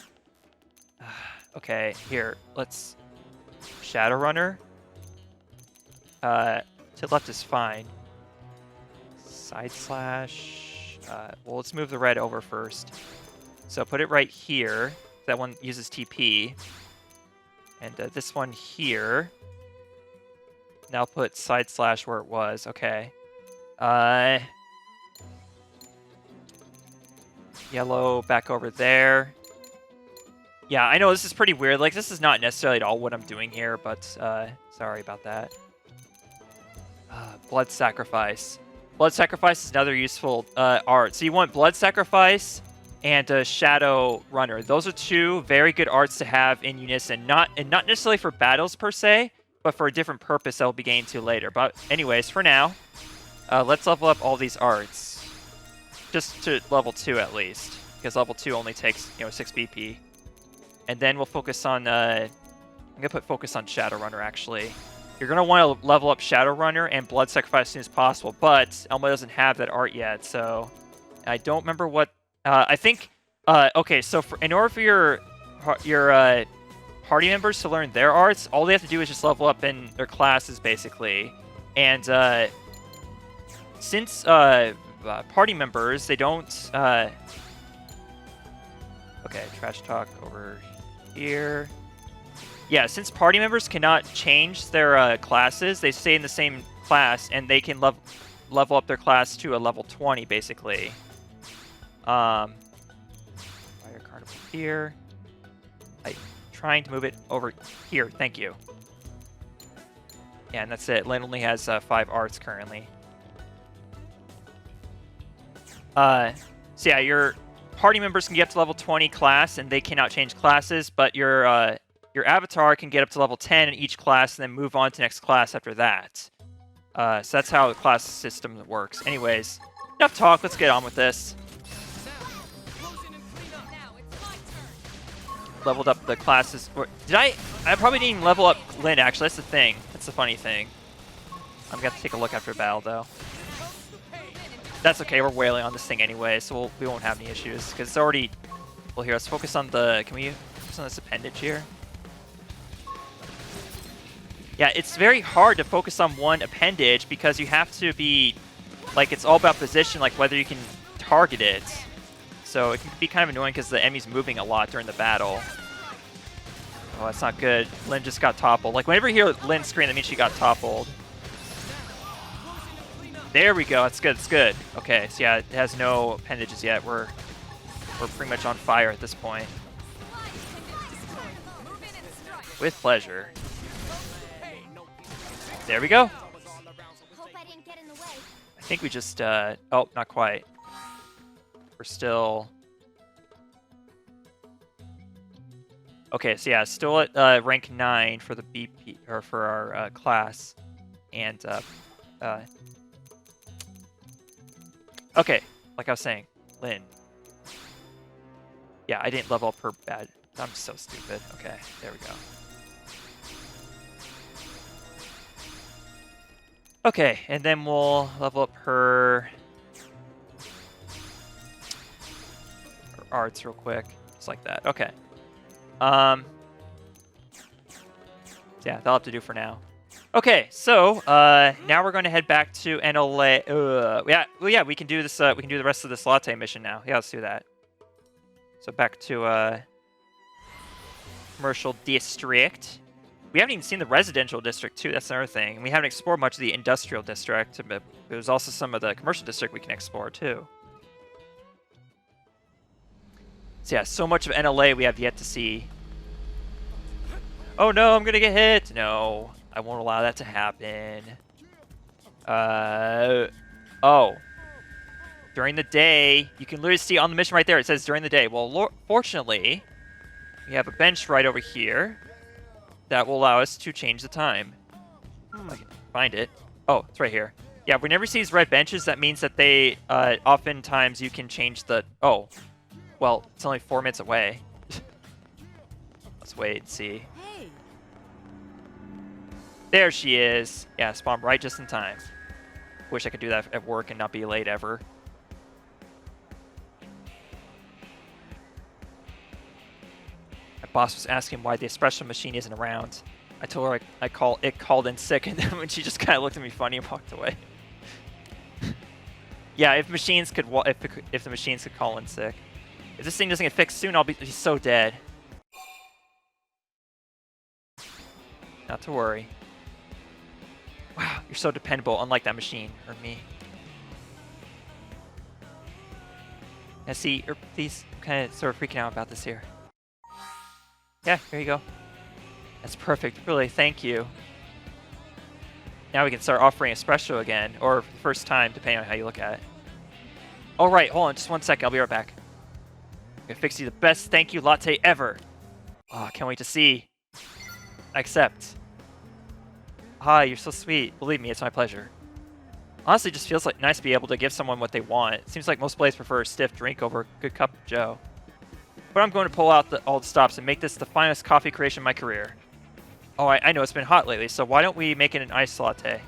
Okay, here, let's Shadowrunner. To the left is fine. Side slash. Well, let's move the red over first. So put it right here. That one uses TP. And this one here. Now put side slash where it was. Okay. Yellow back over there. Yeah, I know this is pretty weird. Like, this is not necessarily at all what I'm doing here, but sorry about that. Blood Sacrifice. Blood Sacrifice is another useful art. So you want Blood Sacrifice and Shadow Runner. Those are two very good arts to have in unison. Not necessarily for battles per se, but for a different purpose that will be gained to later. But anyways, for now, let's level up all these arts. Just to level 2 at least. Because level 2 only takes, 6 BP. And then we'll focus on, I'm going to put focus on Shadowrunner, actually. You're going to want to level up Shadowrunner and Blood Sacrifice as soon as possible, but Elmo doesn't have that art yet, so I don't remember what, I think, okay, so in order for your party members to learn their arts, all they have to do is just level up in their classes, basically. And since party members, they don't, okay, trash talk over here. Yeah, since party members cannot change their classes, they stay in the same class, and they can level up their class to a level 20, basically. Fire Carnival here. I'm trying to move it over here. Thank you. Yeah, and that's it. Lynn only has 5 arts currently. So yeah, your party members can get up to level 20 class, and they cannot change classes, but your avatar can get up to level 10 in each class and then move on to the next class after that. So that's how the class system works. Anyways, enough talk. Let's get on with this. Leveled up the classes. Did I probably didn't even level up Lynn, actually. That's the thing. That's the funny thing. I'm going to have to take a look after battle, though. That's okay. We're wailing on this thing anyway, so we won't have any issues. Because it's already... Well, here, let's focus on the... Can we focus on this appendage here? Yeah, it's very hard to focus on one appendage because you have to be, like, it's all about position, like whether you can target it. So it can be kind of annoying because the enemy's moving a lot during the battle. Oh, that's not good. Lynn just got toppled. Like, whenever you hear Lynn scream, that means she got toppled. There we go. That's good. That's good. Okay, so yeah, it has no appendages yet. We're pretty much on fire at this point. With pleasure. There we go. I think we just, oh, not quite. We're still... Okay, so yeah, still at rank 9 for the BP, or for our class. And, okay, like I was saying, Lynn. Yeah, I didn't level up her bad. I'm so stupid. Okay, there we go. Okay, and then we'll level up her arts real quick. Just like that. Okay. Yeah, that'll have to do for now. Okay, so now we're going to head back to NLA. Yeah, we can do this. We can do the rest of this Latte mission now. Yeah, let's do that. So back to commercial district. We haven't even seen the residential district, too. That's another thing. And we haven't explored much of the industrial district, but there's also some of the commercial district we can explore, too. So yeah, so much of NLA we have yet to see. Oh no, I'm gonna get hit! No, I won't allow that to happen. Oh. During the day, you can literally see on the mission right there, it says during the day. Well, fortunately, we have a bench right over here that will allow us to change the time. I can find it. Oh, it's right here. Yeah, whenever you see these red benches, that means that they, oftentimes you can change the... Oh, well, it's only 4 minutes away. Let's wait and see. There she is. Yeah, spawned right just in time. wish I could do that at work and not be late ever. My boss was asking why the espresso machine isn't around. I told her it called in sick, and then she just kind of looked at me funny and walked away. Yeah, if machines could, if the machines could call in sick. If this thing doesn't get fixed soon, I'll be so dead. Not to worry. Wow, you're so dependable, unlike that machine, or me. Now see, these, I'm kind of sort of freaking out about this here. Yeah, here you go. That's perfect, really, thank you. Now we can start offering espresso again, or for the first time, depending on how you look at it. All right, hold on, just 1 second, I'll be right back. I'm gonna fix you the best thank you latte ever. Oh, can't wait to see. I accept. Hi, you're so sweet. Believe me, it's my pleasure. Honestly, it just feels like nice to be able to give someone what they want. It seems like most players prefer a stiff drink over a good cup of joe. But I'm going to pull out all the stops and make this the finest coffee creation of my career. Oh, I know it's been hot lately, so why don't we make it an iced latte?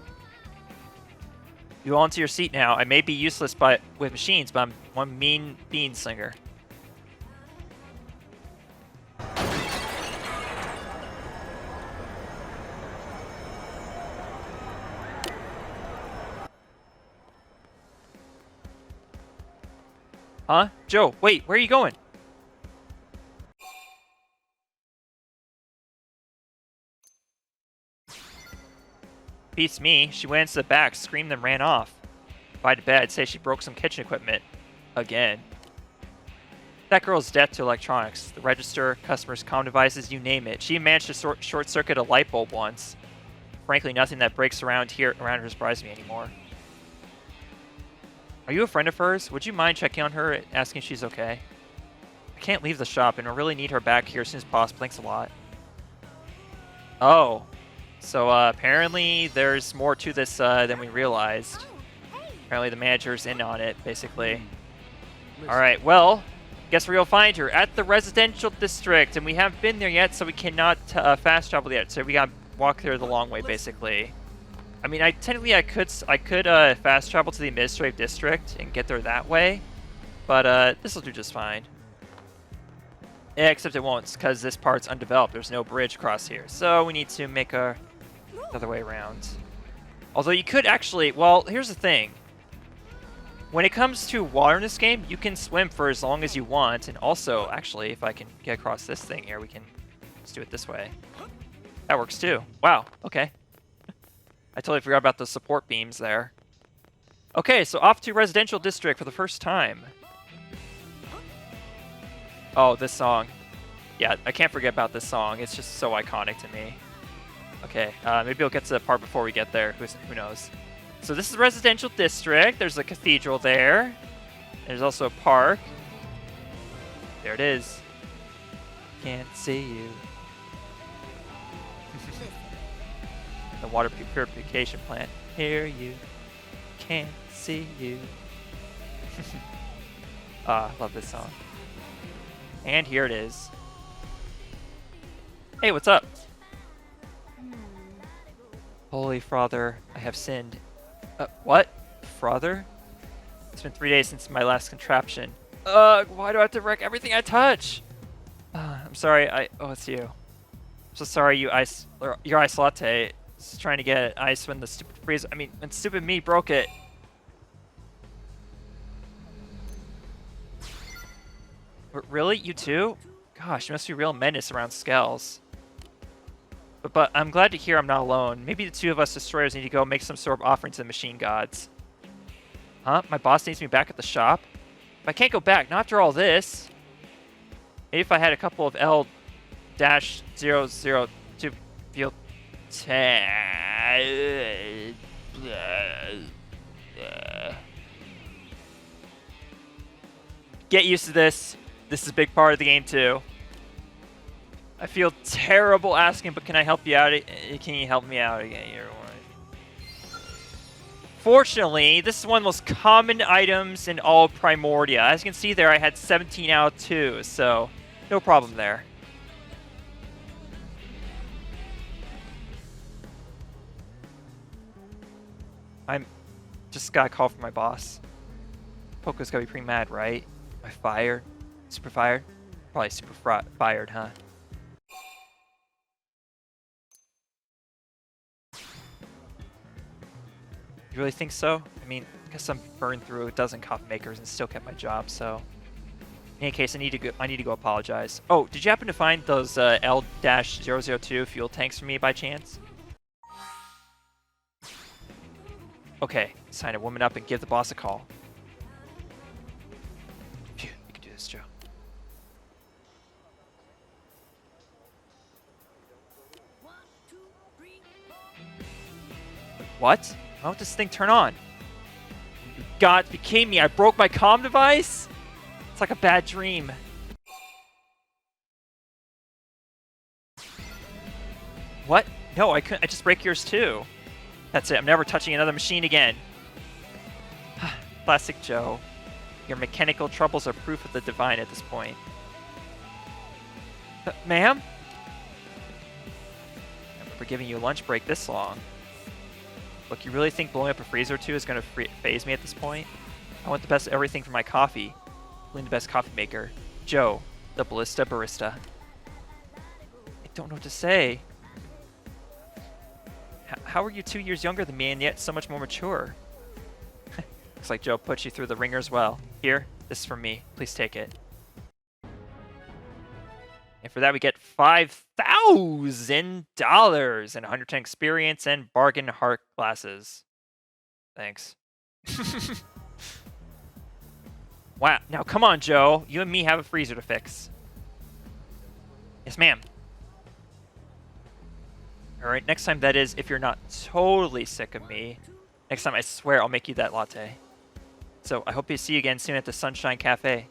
You all into your seat now. I may be useless with machines, but I'm one mean bean slinger. Huh? Joe, wait, where are you going? Beats me. She went into the back, screamed, and ran off. If I had to bet, I'd say she broke some kitchen equipment. Again. That girl's death to electronics. The register, customers' comm devices, you name it. She managed to short-circuit a light bulb once. Frankly, nothing that breaks around her surprises me anymore. Are you a friend of hers? Would you mind checking on her, asking if she's okay? I can't leave the shop, and I really need her back here as soon as possible. Thanks a lot. Oh. So, apparently there's more to this than we realized. Apparently the manager's in on it, basically. Alright, well, guess where you'll find her. At the residential district, and we haven't been there yet, so we cannot fast travel yet. So we gotta walk there the long way, basically. I mean, technically I could fast travel to the administrative district and get there that way, but this will do just fine. Yeah, except it won't, because this part's undeveloped. There's no bridge across here, so we need to make another way around. Although you could actually, well, here's the thing. When it comes to water in this game, you can swim for as long as you want, and also, actually, if I can get across this thing here, we can just do it this way. That works too. Wow, okay. I totally forgot about the support beams there. Okay, so off to Residential District for the first time. Oh, this song. Yeah, I can't forget about this song. It's just so iconic to me. Okay, maybe we'll get to the part before we get there. Who knows? So this is Residential District. There's a cathedral there. There's also a park. There it is. Can't see you. The water purification plant. Hear you. Can't see you. I love this song. And here it is. Hey, what's up? Holy Father, I have sinned. What? Father? It's been 3 days since my last contraption. Why do I have to wreck everything I touch? I'm sorry, oh, it's you. I'm so sorry, your ice latte is trying to get ice when the stupid freezer, when stupid me broke it. Really? You too? Gosh, you must be a real menace around Skells. But I'm glad to hear I'm not alone. Maybe the two of us destroyers need to go make some sort of offering to the machine gods. Huh? My boss needs me back at the shop? If I can't go back, not after all this. Maybe if I had a couple of L-002 field Get used to this. This is a big part of the game too. I feel terrible asking, but can I help you out? Can you help me out again? Fortunately, this is one of the most common items in all Primordia. As you can see there, I had 17 out of 2, so no problem there. Just got a call from my boss. Poco's gotta be pretty mad, right? Am I fired? Super fired? Probably super fired, huh? You really think so? I mean, I guess I'm burned through a dozen coffee makers and still kept my job, so... In any case, I need to go apologize. Oh, did you happen to find those L-002 fuel tanks for me by chance? Okay, sign a woman up and give the boss a call. Phew, you can do this, Joe. What? Why won't this thing turn on? You got to be kidding me, I broke my comm device? It's like a bad dream. What? No, I couldn't. I just break yours too. That's it. I'm never touching another machine again. Classic Joe. Your mechanical troubles are proof of the divine at this point. Ma'am? I remember giving you a lunch break this long. Look, you really think blowing up a freezer or two is going to phase me at this point? I want the best of everything for my coffee. Including the best coffee maker. Joe, the Ballista Barista. I don't know what to say. How are you 2 years younger than me and yet so much more mature? Looks like Joe put you through the ringer as well. Here, this is from me. Please take it. And for that we get $5,000 and 110 experience and bargain heart glasses. Thanks. Wow, now come on, Joe. You and me have a freezer to fix. Yes, ma'am. Alright, next time that is, if you're not totally sick of me. Next time I swear I'll make you that latte. So I hope to see you again soon at the Sunshine Cafe.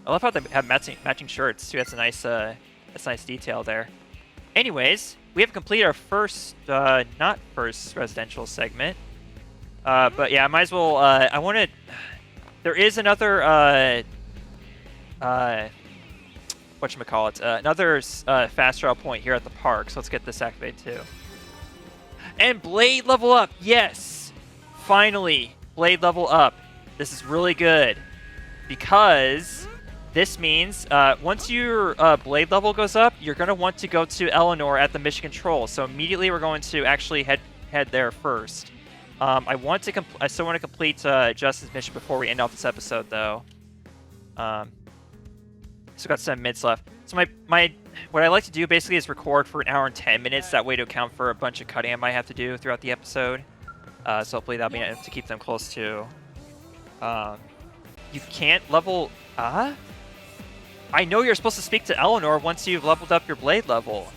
I love how they have matching shirts too. That's a nice detail there. Anyways, we have completed our first, not first residential segment. But yeah, I might as well, I want to, there is another, whatchamacallit, another fast travel point here at the park, so let's get this activated too. And Blade level up, yes! Finally, Blade level up. This is really good, because this means once your Blade level goes up, you're going to want to go to Eleanor at the mission control, so immediately we're going to actually head there first. I still want to complete Justice's mission before we end off this episode, though. Still got 7 minutes left. So what I like to do basically is record for 1 hour and 10 minutes. That way to account for a bunch of cutting I might have to do throughout the episode. So hopefully that'll be enough to keep them close to. You can't level. I know you're supposed to speak to Eleanor once you've leveled up your Blade level.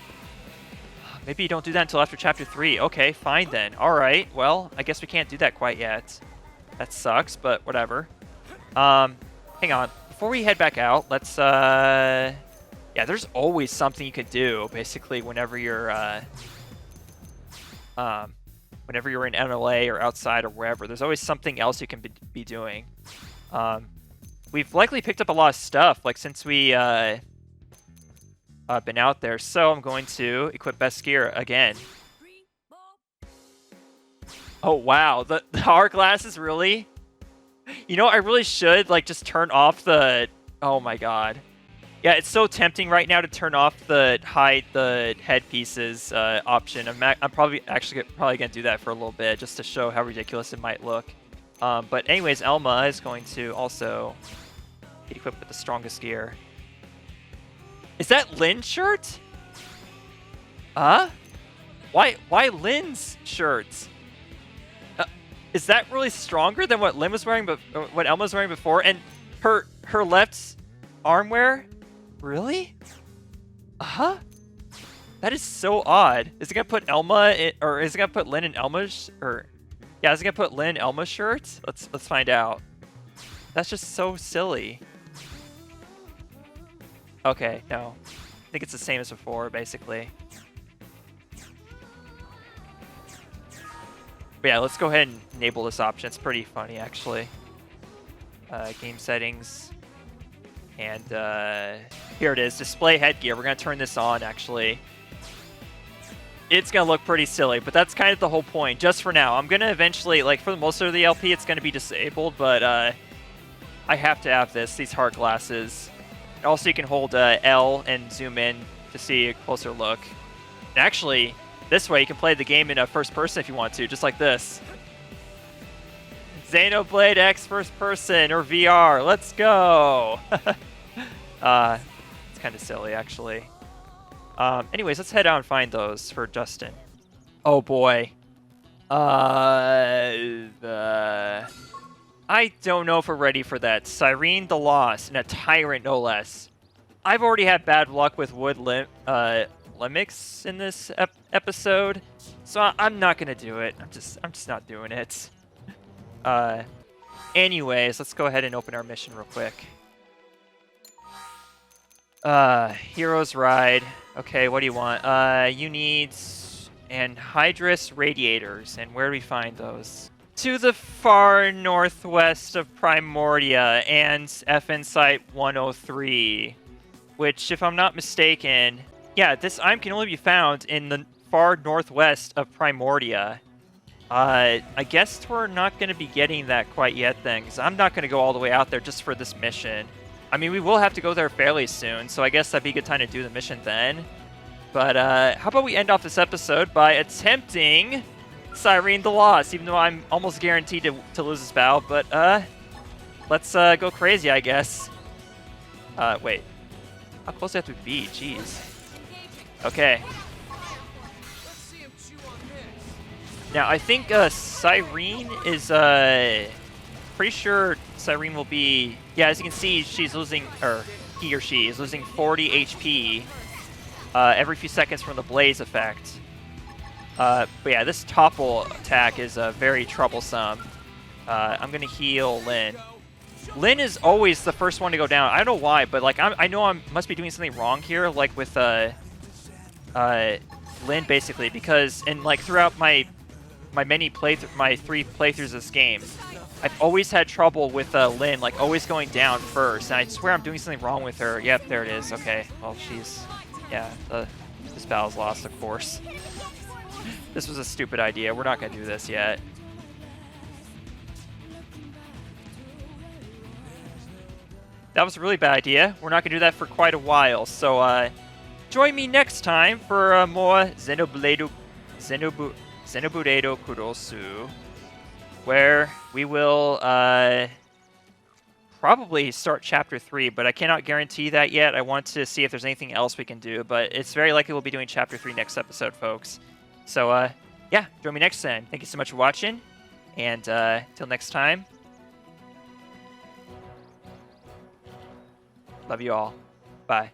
Maybe you don't do that until after Chapter 3. Okay, fine then. Alright, well, I guess we can't do that quite yet. That sucks, but whatever. Hang on. Before we head back out, let's, yeah, there's always something you can do, basically, whenever you're in NLA or outside or wherever. There's always something else you can be doing. We've likely picked up a lot of stuff, like, since we, been out there, so I'm going to equip best gear again. Oh wow, the hourglasses, really? You know, I really should like just turn off the. Oh my god, yeah, it's so tempting right now to turn off the hide the headpieces option. I'm probably gonna do that for a little bit just to show how ridiculous it might look. But anyways, Elma is going to also get equipped with the strongest gear. Is that Lynn's shirt? Why Lynn's shirts? Is that really stronger than what Lynn was wearing, but what Elma was wearing before? And her left arm wear? Really? That is so odd. Is it gonna put Elma in, or is it gonna put Lynn in Elma's? Or yeah, is it gonna put Lynn in Elma's shirts? Let's find out. That's just so silly. Okay, no. I think it's the same as before, basically. But yeah, let's go ahead and enable this option. It's pretty funny, actually. Game settings. And here it is. Display headgear. We're going to turn this on, actually. it's gonna look pretty silly, but that's kind of the whole point, just for now. I'm gonna eventually, like, for most of the LP, it's gonna be disabled, but I have to have these hard glasses. And also, you can hold L and zoom in to see a closer look. And actually, this way, you can play the game in first person if you want to, just like this. Xenoblade X first person, or VR, let's go! It's kind of silly, actually. Anyways, let's head out and find those for Justin. Oh boy. I don't know if we're ready for that. Cyrene the Lost, and a Tyrant no less. I've already had bad luck with wood limits in this episode, so I'm not gonna do it. I'm just not doing it. Anyways, let's go ahead and open our mission real quick. Hero's Ride. Okay, what do you want? You need anhydrous radiators, and where do we find those? To the far northwest of Primordia and FN Site 103, which, if I'm not mistaken, yeah, this item can only be found in the far northwest of Primordia. I guess we're not going to be getting that quite yet then, because I'm not going to go all the way out there just for this mission. I mean, we will have to go there fairly soon, so I guess that'd be a good time to do the mission then. But how about we end off this episode by attempting Cyrene the Lost, even though I'm almost guaranteed to lose this battle. But let's go crazy, I guess. Wait. How close do I have to be? Jeez. Okay. Now, I think Cyrene is, pretty sure Cyrene will be, yeah, as you can see, she's losing, or he or she is losing 40 HP every few seconds from the Blaze effect. But yeah, this topple attack is very troublesome. I'm going to heal Lyn. Lyn is always the first one to go down. I don't know why, but like I know I must be doing something wrong here, like with Lyn basically, because like throughout my 3 playthroughs of this game, I've always had trouble with Lyn, like always going down first, and I swear I'm doing something wrong with her. Yep, there it is. Okay, well she's, yeah, this battle's lost, of course. This was a stupid idea. We're not gonna do this yet. That was a really bad idea. We're not gonna do that for quite a while. So join me next time for more Xenoblade Kurosu, where we will probably start Chapter 3, but I cannot guarantee that yet. I want to see if there's anything else we can do, but it's very likely we'll be doing Chapter 3 next episode, folks. So, yeah, join me next time. Thank you so much for watching, and till next time, love you all. Bye.